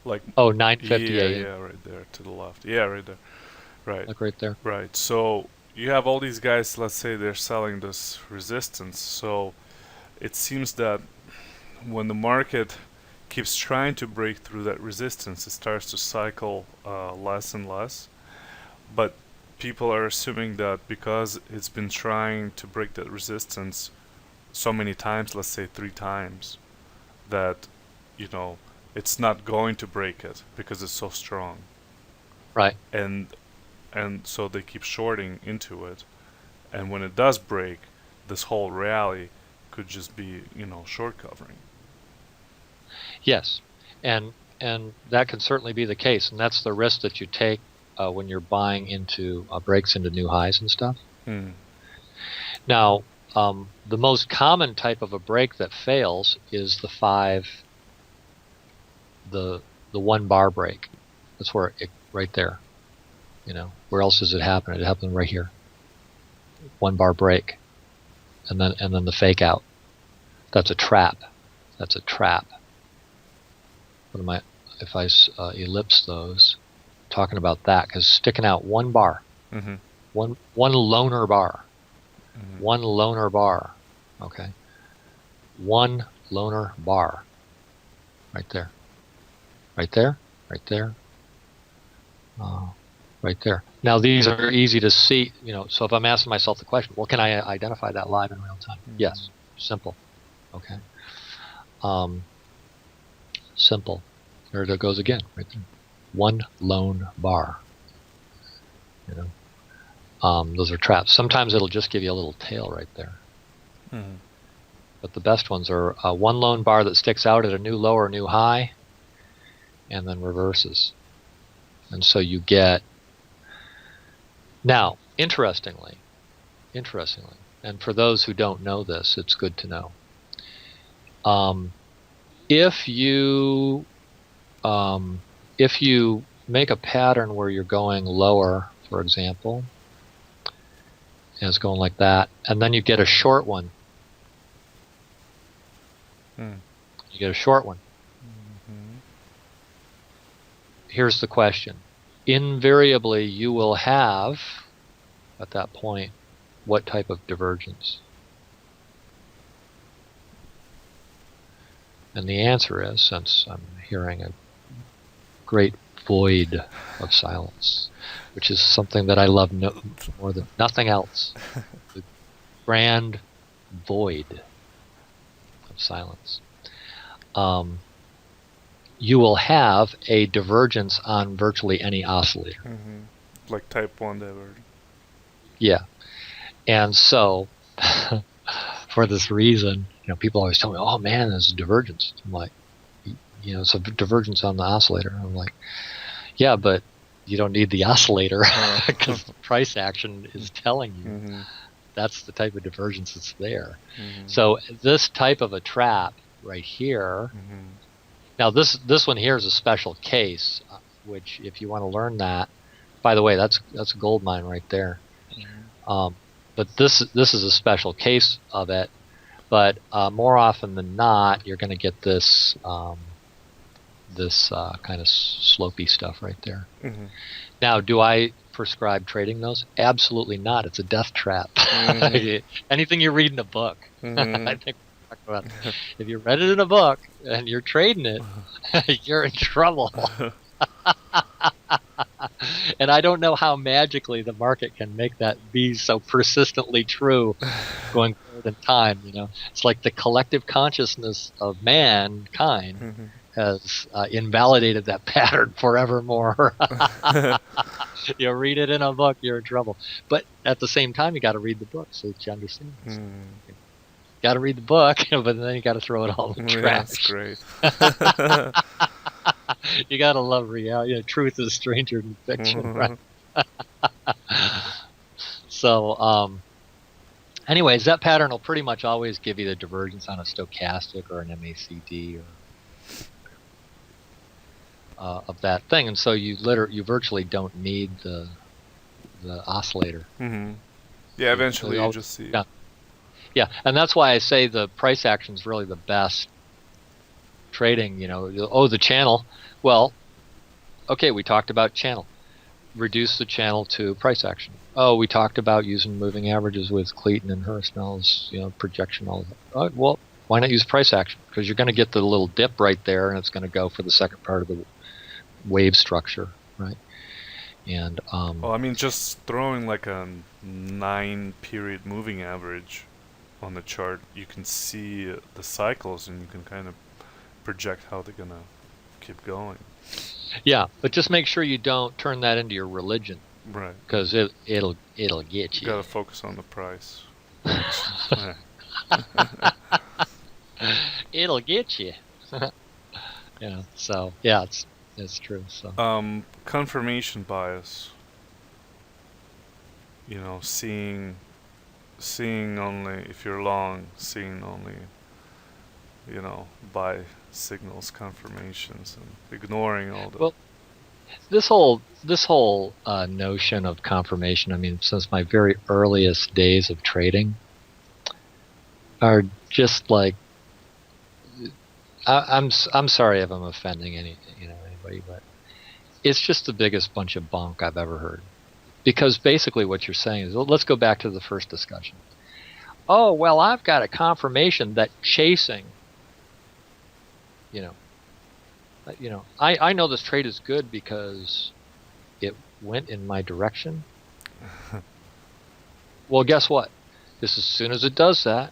Like, oh, 9:50 yeah, a.m. yeah, right there to the left. Yeah, right there. Right. Like right there. Right. So you have all these guys, let's say they're selling this resistance. So it seems that when the market keeps trying to break through that resistance, it starts to cycle less and less. But people are assuming that because it's been trying to break that resistance so many times, let's say 3 times, that, you know, it's not going to break it because it's so strong. Right. And so they keep shorting into it. And when it does break, this whole rally could just be, you know, short covering. Yes, and that can certainly be the case, and that's the risk that you take when you're buying into breaks into new highs and stuff. Now, the most common type of a break that fails is the 1 bar break. That's where it right there. You know, where else does it happen? It happened right here. 1 bar break, and then the fake out. That's a trap. That's a trap. What am I? If I ellipse those, talking about that, because sticking out 1 bar, one loner bar, 1 loner bar, okay, 1 loner bar, right there, right there, right there, right there. Now these are easy to see, you know. So if I'm asking myself the question, well, can I identify that live in real time? Yes, simple, okay. Simple. There it goes again, right there. 1 lone bar. You know, those are traps. Sometimes it'll just give you a little tail right there. But the best ones are 1 lone bar that sticks out at a new low or new high, and then reverses. And so you get. Now, interestingly, and for those who don't know this, it's good to know. If you make a pattern where you're going lower, for example, and it's going like that, and then you get a short one. You get a short one. Here's the question. Invariably, you will have, at that point, what type of divergence? And the answer is, since I'm hearing a great void of silence, which is something that I love more than nothing else, the grand void of silence, you will have a divergence on virtually any oscillator. Like type 1 divergence. Yeah. And so, for this reason, you know, people always tell me, oh man, there's a divergence. I'm like, you know, it's a divergence on the oscillator. I'm like, yeah, but you don't need the oscillator because the price action is telling you that's the type of divergence that's there. So this type of a trap right here, now this one here is a special case, which if you want to learn that, by the way, that's a gold mine right there. But this is a special case of it. But more often than not, you're going to get this this kind of slopey stuff right there. Now, do I prescribe trading those? Absolutely not. It's a death trap. Anything you read in a book, I think we talked about. If you read it in a book and you're trading it, you're in trouble. And I don't know how magically the market can make that be so persistently true going forward in time. You know, it's like the collective consciousness of mankind has invalidated that pattern forevermore. You read it in a book, you're in trouble. But at the same time, you got to read the book so that you understand this. Got to read the book, but then you got to throw it all in the trash. That's great. You got to love reality. Truth is stranger than fiction, right? So, anyways, that pattern will pretty much always give you the divergence on a stochastic or an MACD or of that thing, and so you virtually don't need the oscillator. Yeah, eventually you just see. Yeah, and that's why I say the price action is really the best trading. The channel. Well, okay, we talked about channel. Reduce the channel to price action. Oh, we talked about using moving averages with Clayton and Hurstnell's, projection, all of that. Oh, well, why not use price action? Because you're going to get the little dip right there, and it's going to go for the second part of the wave structure, right? And well, I mean, just throwing like a 9-period moving average on the chart, you can see the cycles, and you can kind of project how they're gonna keep going. Yeah, but just make sure you don't turn that into your religion, right? Because it'll get you. You gotta focus on the price. It'll get you. So yeah, it's true. So confirmation bias. Seeing only, if you're long, seeing only, buy signals, confirmations, and ignoring all the. Well, this whole notion of confirmation, I mean, since my very earliest days of trading, are just like, I'm sorry if I'm offending anybody, but it's just the biggest bunch of bunk I've ever heard. Because basically what you're saying is, well, let's go back to the first discussion. Oh, well, I've got a confirmation that chasing, I know this trade is good because it went in my direction. Well, guess what? As soon as it does that,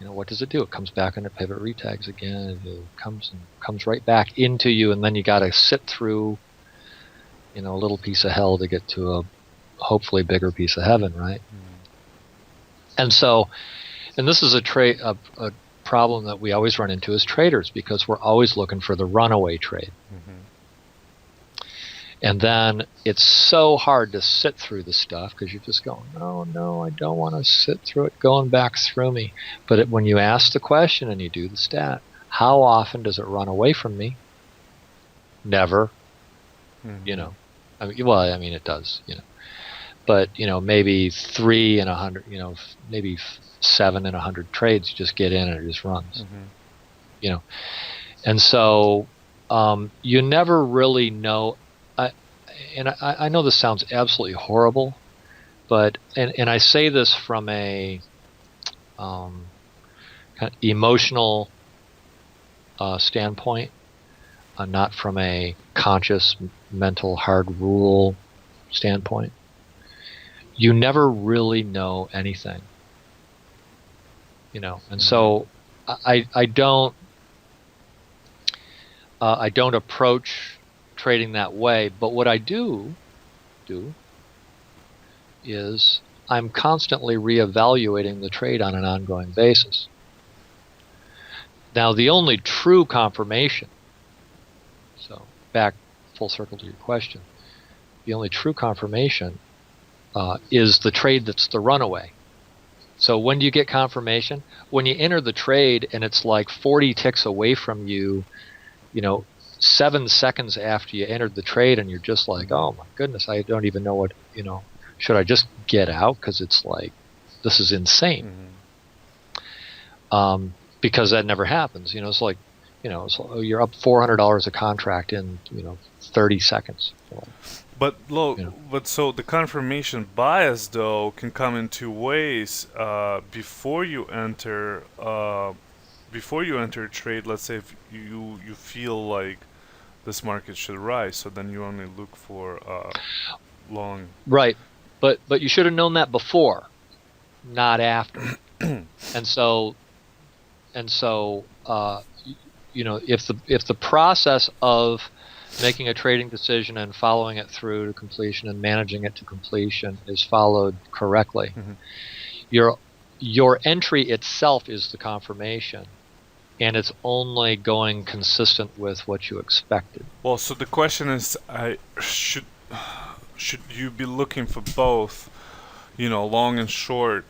what does it do? It comes back and it pivot retags again. It comes right back into you, and then you got to sit through, a little piece of hell to get to a hopefully bigger piece of heaven, right? And so, and this is a problem that we always run into as traders, because we're always looking for the runaway trade. And then it's so hard to sit through the stuff because you're just going, oh no, I don't want to sit through it going back through me. But when you ask the question and you do the stat, how often does it run away from me? Never. I mean, it does, but maybe 3 in 100, maybe 7 in 100 trades, you just get in and it just runs. And so you never really know. I know this sounds absolutely horrible, but and I say this from a kind of emotional standpoint, not from a conscious mental hard rule standpoint. You never really know anything, and so I don't approach trading that way. But what I do is I'm constantly reevaluating the trade on an ongoing basis. Now, the only true confirmation, so back full circle to your question, the only true confirmation is the trade that's the runaway. So when do you get confirmation? When you enter the trade and it's like 40 ticks away from you, 7 seconds after you entered the trade, and you're just like, oh my goodness, I don't even know what, should I just get out? Because it's like, this is insane. Because that never happens. It's like, you're up $400 a contract in, 30 seconds. But so the confirmation bias though can come in two ways. Before you enter a trade, let's say if you feel like this market should rise, so then you only look for long. Right, but you should have known that before, not after. and so if the process of making a trading decision and following it through to completion and managing it to completion is followed correctly, your entry itself is the confirmation, and it's only going consistent with what you expected. Well, so the question is, should you be looking for both, long and short,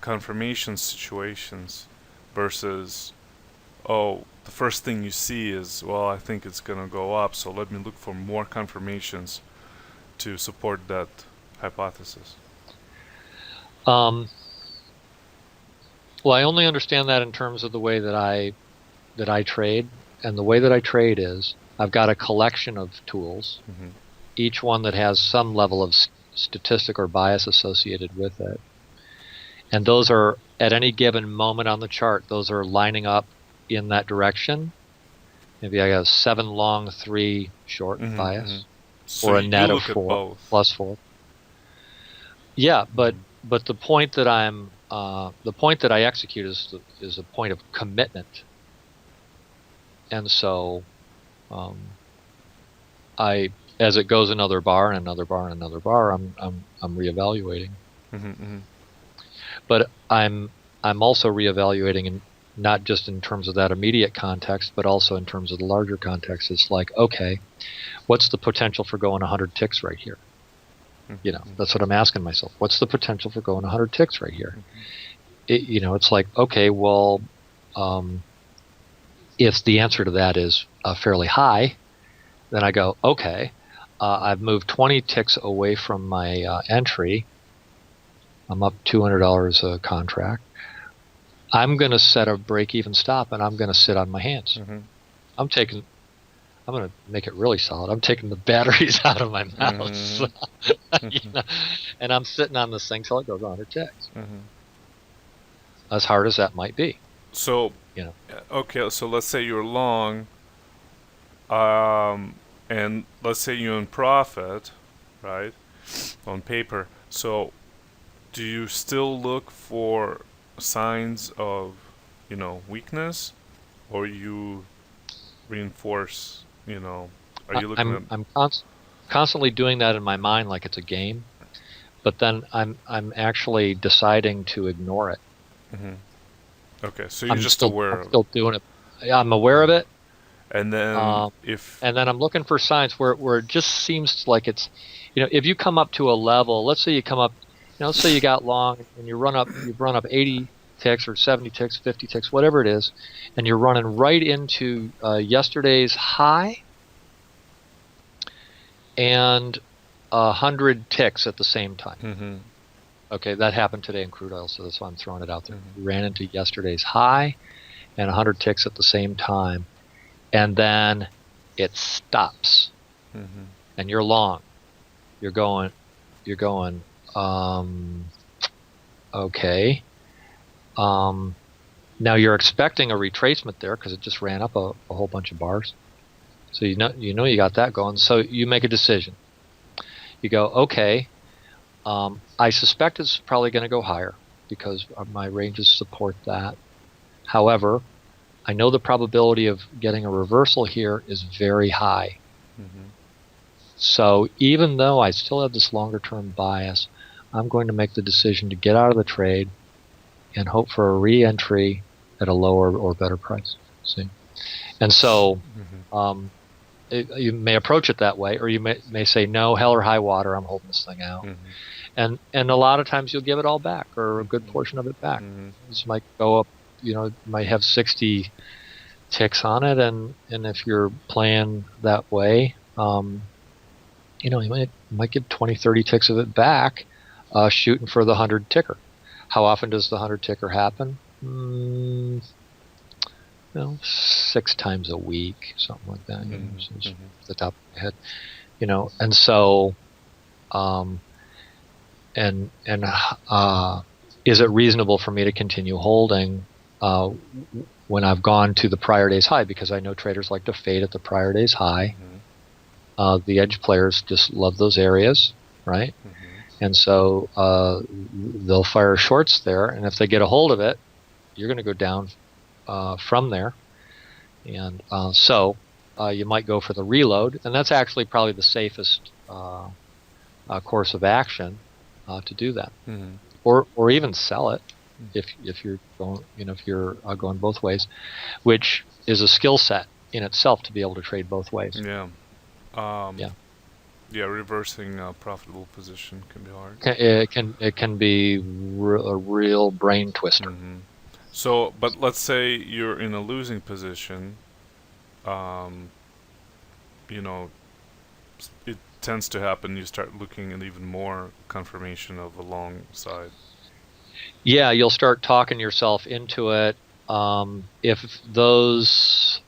confirmation situations versus, the first thing you see is, well, I think it's going to go up, so let me look for more confirmations to support that hypothesis? Well, I only understand that in terms of the way that I trade, and the way that I trade is I've got a collection of tools, each one that has some level of statistic or bias associated with it, and those are at any given moment on the chart, those are lining up in that direction. Maybe I got a 7 long, 3 short bias, So or a you net of look at 4 both. plus 4. Yeah, but the point that I execute is a point of commitment, and so as it goes another bar and another bar and another bar, I'm reevaluating. But I'm also reevaluating, in not just in terms of that immediate context, but also in terms of the larger context. It's like, okay, what's the potential for going 100 ticks right here? That's what I'm asking myself. What's the potential for going 100 ticks right here? It's like, okay, well, if the answer to that is fairly high, then I go, okay, I've moved 20 ticks away from my entry. I'm up $200 a contract. I'm going to set a break-even stop, and I'm going to sit on my hands. I'm going to make it really solid. I'm taking the batteries out of my mouse, and I'm sitting on this thing till it goes 100 ticks. As hard as that might be. So, okay, so let's say you're long, and let's say you're in profit, right, on paper. So, do you still look for signs of, weakness, or you reinforce, are you looking at... I'm constantly doing that in my mind like it's a game, but then I'm actually deciding to ignore it. Okay, so you're just aware of it. I'm still doing it. I'm aware of it. And then and then I'm looking for signs where it just seems like it's, if you come up to a level, let's say you come up, let's say you got long and you've run up 80 ticks or 70 ticks, 50 ticks, whatever it is, and you're running right into yesterday's high and 100 ticks at the same time. Okay, that happened today in crude oil, so that's why I'm throwing it out there. We ran into yesterday's high and 100 ticks at the same time, and then it stops, and you're long. You're going, okay. Now you're expecting a retracement there because it just ran up a whole bunch of bars. So you you got that going. So you make a decision. You go, okay, I suspect it's probably going to go higher because my ranges support that. However, I know the probability of getting a reversal here is very high. So even though I still have this longer term bias, I'm going to make the decision to get out of the trade and hope for a re-entry at a lower or better price. See? And so you may approach it that way, or you may say, no, hell or high water, I'm holding this thing out. And a lot of times you'll give it all back, or a good portion of it back. This might go up, might have 60 ticks on it, and if you're playing that way, you might get 20, 30 ticks of it back, shooting for the 100 ticker. How often does the 100 ticker happen? 6 times a week, something like that. The top of my head, and so, is it reasonable for me to continue holding when I've gone to the prior day's high? Because I know traders like to fade at the prior day's high. The edge players just love those areas, right? And so they'll fire shorts there, and if they get a hold of it, you're going to go down from there. And so you might go for the reload, and that's actually probably the safest course of action to do that, or even sell it if you're going if you're going both ways, which is a skill set in itself to be able to trade both ways. Yeah. Yeah. Yeah, reversing a profitable position can be hard. It can be a real brain twister. So, but let's say you're in a losing position. It tends to happen. You start looking at even more confirmation of the long side. Yeah, you'll start talking yourself into it. If those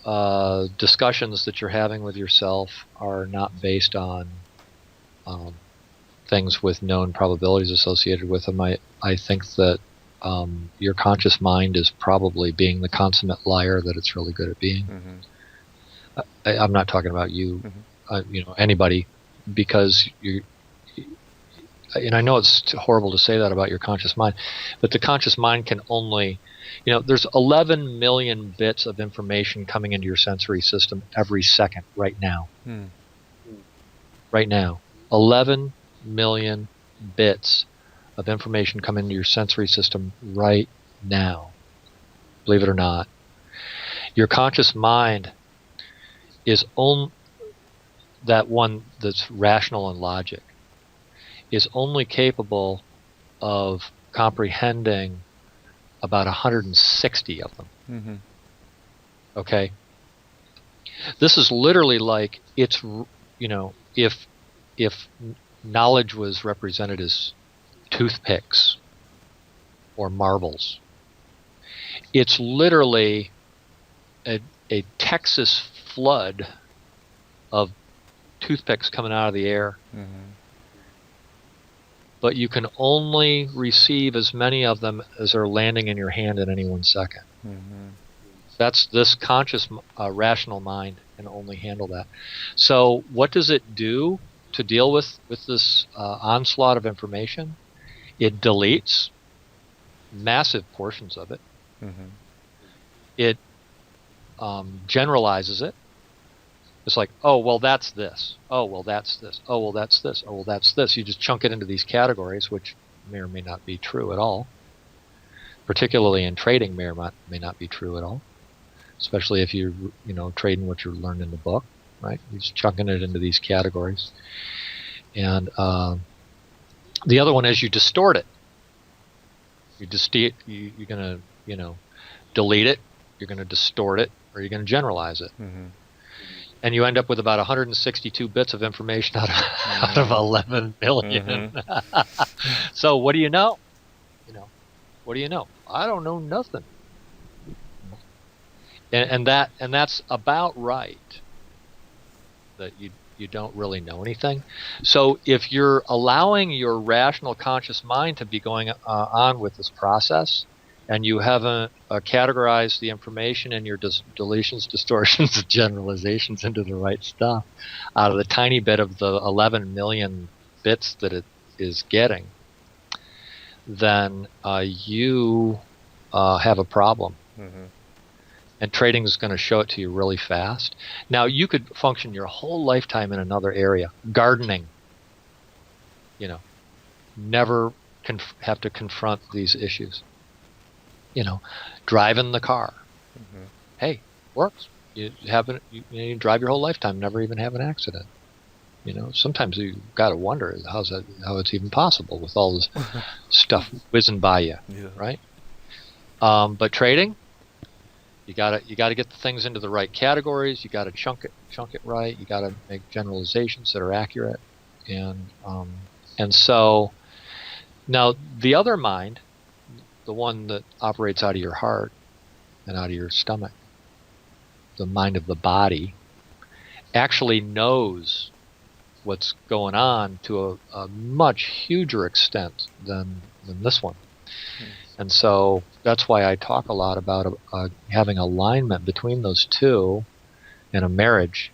discussions that you're having with yourself are not based on things with known probabilities associated with them, I think that your conscious mind is probably being the consummate liar that it's really good at being. I'm not talking about you, anybody, because and I know it's horrible to say that about your conscious mind, but the conscious mind can only, there's 11 million bits of information coming into your sensory system every second right now. Right now, 11 million bits of information come into your sensory system right now. Believe it or not. Your conscious mind is that one that's rational and logic is only capable of comprehending about 160 of them. Okay? This is literally like it's, if knowledge was represented as toothpicks or marbles, it's literally a Texas flood of toothpicks coming out of the air. But you can only receive as many of them as are landing in your hand in any 1 second. That's this conscious, rational mind can only handle that. So what does it do to deal with this onslaught of information? It deletes massive portions of it. It generalizes it. It's like, oh, well, that's this. Oh, well, that's this. Oh, well, that's this. Oh, well, that's this. You just chunk it into these categories, which may or may not be true at all. Particularly in trading, may or may not be true at all. Especially if you're, trading what you learned in the book, right? You're just chunking it into these categories. And the other one is you distort it. You're going to, delete it. You're going to distort it, or you're going to generalize it. And you end up with about 162 bits of information out of 11 million. So what do you know? What do you know? I don't know nothing. And that's about right. That you don't really know anything. So if you're allowing your rational conscious mind to be going on with this process, and you haven't categorized the information and your deletions, distortions, and generalizations into the right stuff out of the tiny bit of the 11 million bits that it is getting, then you have a problem. And trading is going to show it to you really fast. Now, you could function your whole lifetime in another area. Gardening. Never have to confront these issues. Driving the car. Hey, works. You drive your whole lifetime, never even have an accident. Sometimes you got to wonder how it's even possible with all this stuff whizzing by you, right? But trading, you got to get the things into the right categories. You got to chunk it right. You got to make generalizations that are accurate, and so now the other mind, the one that operates out of your heart and out of your stomach, the mind of the body, actually knows what's going on to a much huger extent than this one. And so that's why I talk a lot about having alignment between those two in a marriage,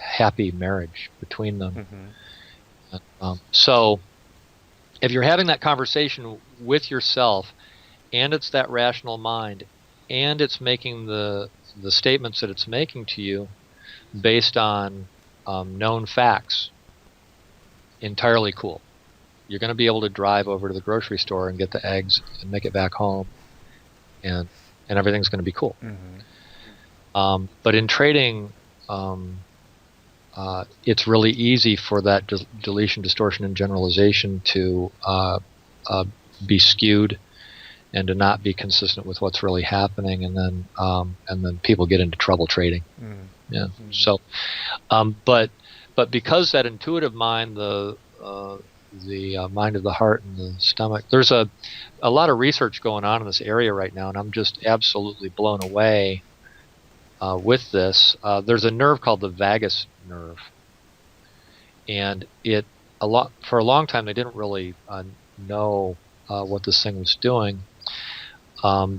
happy marriage between them. So if you're having that conversation with yourself and it's that rational mind, and it's making the statements that it's making to you based on known facts. Entirely cool. You're going to be able to drive over to the grocery store and get the eggs and make it back home, and everything's going to be cool. But in trading, it's really easy for that deletion, distortion, and generalization to be skewed and to not be consistent with what's really happening, and then people get into trouble trading. Yeah. So, but because that intuitive mind, the mind of the heart and the stomach, there's a lot of research going on in this area right now, and I'm just absolutely blown away with this. There's a nerve called the vagus nerve, and for a long time they didn't really know what this thing was doing,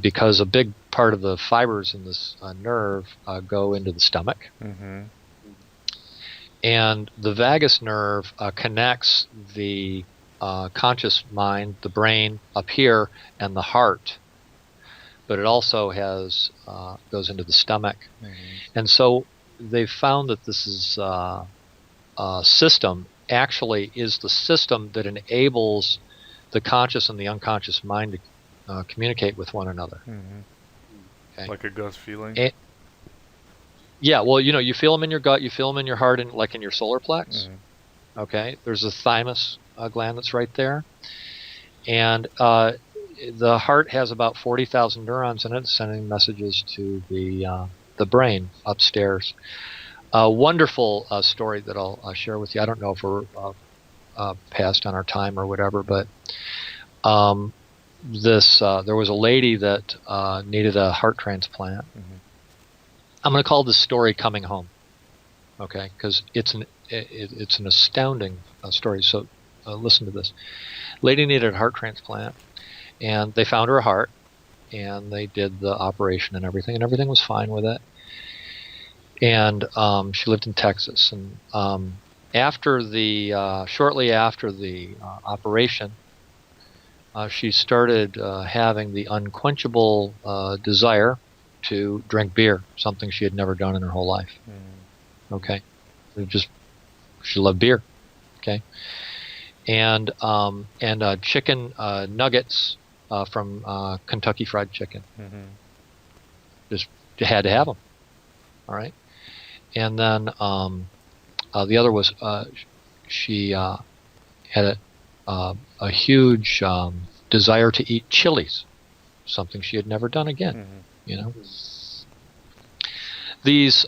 because a big part of the fibers in this nerve go into the stomach. And the vagus nerve connects the conscious mind, the brain up here, and the heart, but it also goes into the stomach. And so they've found that this is system actually is the system that enables the conscious and the unconscious mind to communicate with one another. Okay. Like a gut feeling? Yeah, well, you feel them in your gut, you feel them in your heart, and like in your solar plex. Okay, there's a thymus gland that's right there, and the heart has about 40,000 neurons in it, sending messages to the brain upstairs. A wonderful story that I'll share with you. I don't know if we're past on our time or whatever, but there was a lady that needed a heart transplant. I'm going to call this story "Coming Home," okay? Because it's an astounding story. So listen to this. Lady needed a heart transplant, and they found her heart, and they did the operation and everything was fine with it. And she lived in Texas, and shortly after the operation, she started having the unquenchable desire to drink beer, something she had never done in her whole life. Okay, she loved beer. Okay, and chicken nuggets from Kentucky Fried Chicken. Just had to have them. All right, and then the other was she had a huge desire to eat chilies, something she had never done again. These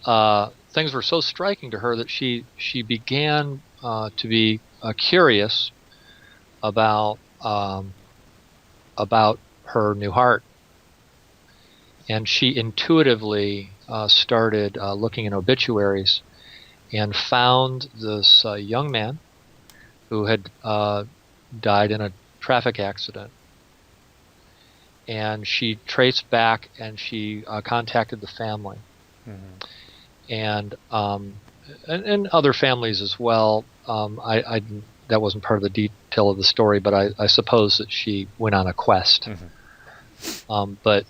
things were so striking to her that she began to be curious about her new heart, and she intuitively started looking in obituaries and found this young man who had died in a traffic accident. And she traced back and she contacted the family, and other families as well. That wasn't part of the detail of the story, but I suppose that she went on a quest. But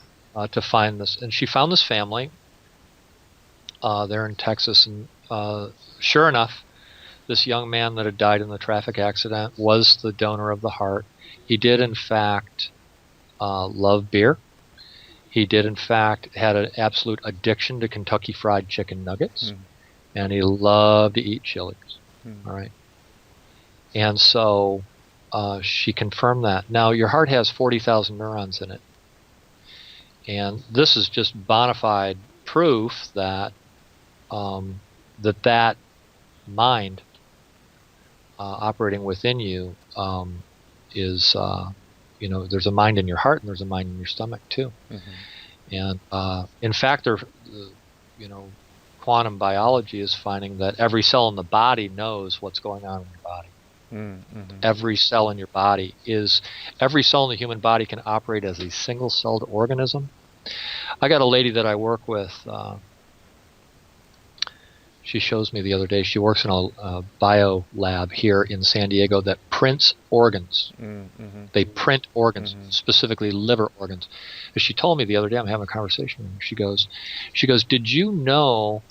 to find this, and she found this family there in Texas, and sure enough, this young man that had died in the traffic accident was the donor of the heart. He did, in fact, love beer. He did, in fact, had an absolute addiction to Kentucky Fried Chicken nuggets, and he loved to eat chilies. All right, and so she confirmed that. Now, your heart has 40,000 neurons in it, and this is just bona fide proof that that mind operating within you is there's a mind in your heart and there's a mind in your stomach too. And in fact, quantum biology is finding that every cell in the body knows what's going on in your body. Every cell in your body every cell in the human body can operate as a single-celled organism. I got a lady that I work with she shows me the other day. She works in a bio lab here in San Diego that prints organs. Mm-hmm. They print organs, specifically liver organs. But she told me the other day, I'm having a conversation with her. She goes, did you know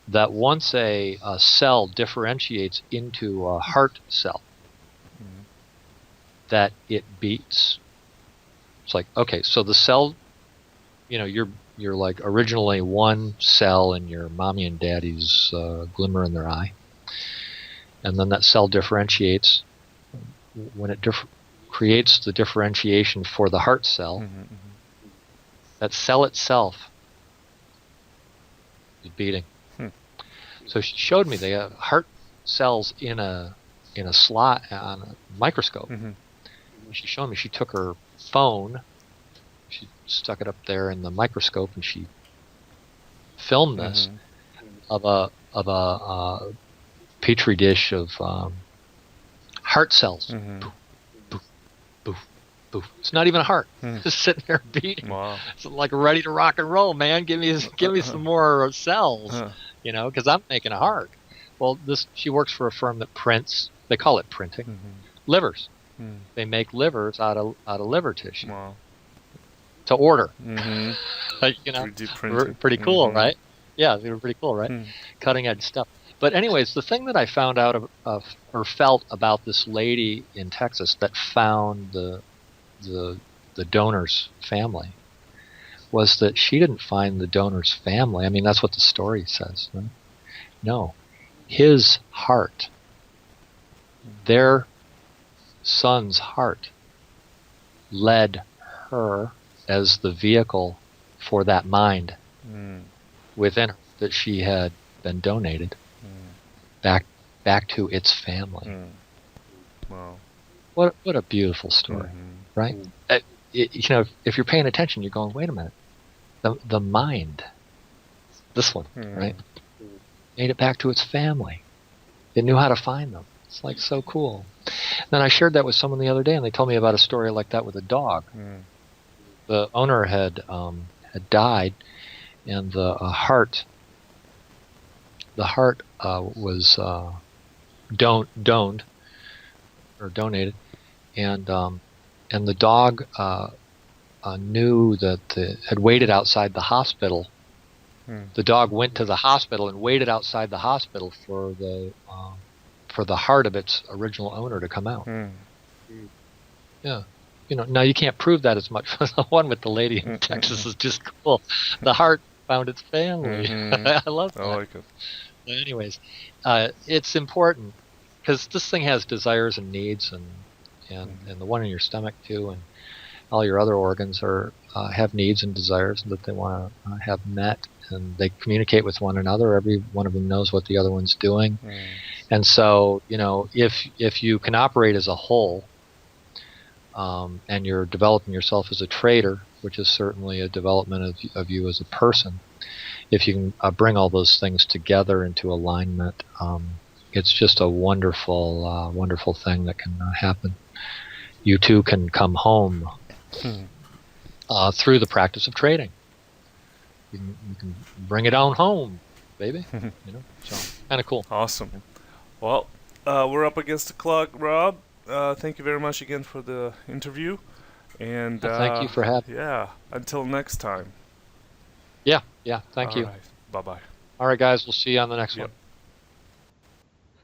that once a cell differentiates into a heart cell, that it beats? It's like, okay, so the cell, you're like originally one cell in your mommy and daddy's glimmer in their eye, and then that cell differentiates. When it creates the differentiation for the heart cell, that cell itself is beating. So she showed me the heart cells in a slot on a microscope. She showed me. She took her phone, she stuck it up there in the microscope, and she filmed this of a petri dish of heart cells. Boof, boof, boof, boof. It's not even a heart. Just sitting there beating. Wow. It's like ready to rock and roll, man. Give me some more cells, because I'm making a heart. Well, she works for a firm that prints. They call it printing livers. They make livers out of liver tissue. Wow. To order. 3D printing. Pretty cool, right? Yeah, they were pretty cool, right? Cutting edge stuff. But anyways, the thing that I found out or felt about this lady in Texas that found the donor's family was that she didn't find the donor's family. I mean, that's what the story says. Right? No, his heart, their son's heart, led her as the vehicle for that mind within her that she had been donated back to its family. Wow. What a beautiful story, right? If you're paying attention, you're going, wait a minute, the mind, this one, right, made it back to its family. It knew how to find them. It's like so cool. Then I shared that with someone the other day, and they told me about a story like that with a dog. The owner had died, and the heart was donated, and the dog knew that had waited outside the hospital. The dog went to the hospital and waited outside the hospital for the heart of its original owner to come out. Yeah. Now you can't prove that as much. The one with the lady in Texas is just cool. The heart found its family. I love that. I like it. Anyways, it's important because this thing has desires and needs, and the one in your stomach too, and all your other organs have needs and desires that they want to have met, and they communicate with one another. Every one of them knows what the other one's doing, and so if you can operate as a whole, and you're developing yourself as a trader, which is certainly a development of you as a person. If you can bring all those things together into alignment, it's just a wonderful, wonderful thing that can happen. You too can come home through the practice of trading. You can bring it on home, baby. So kind of cool. Awesome. Well, we're up against the clock, Rob. Thank you very much again for the interview, and thank you for having. Yeah. Until next time. Yeah. Thank you. All right. Bye-bye. All right, guys. We'll see you on the next one.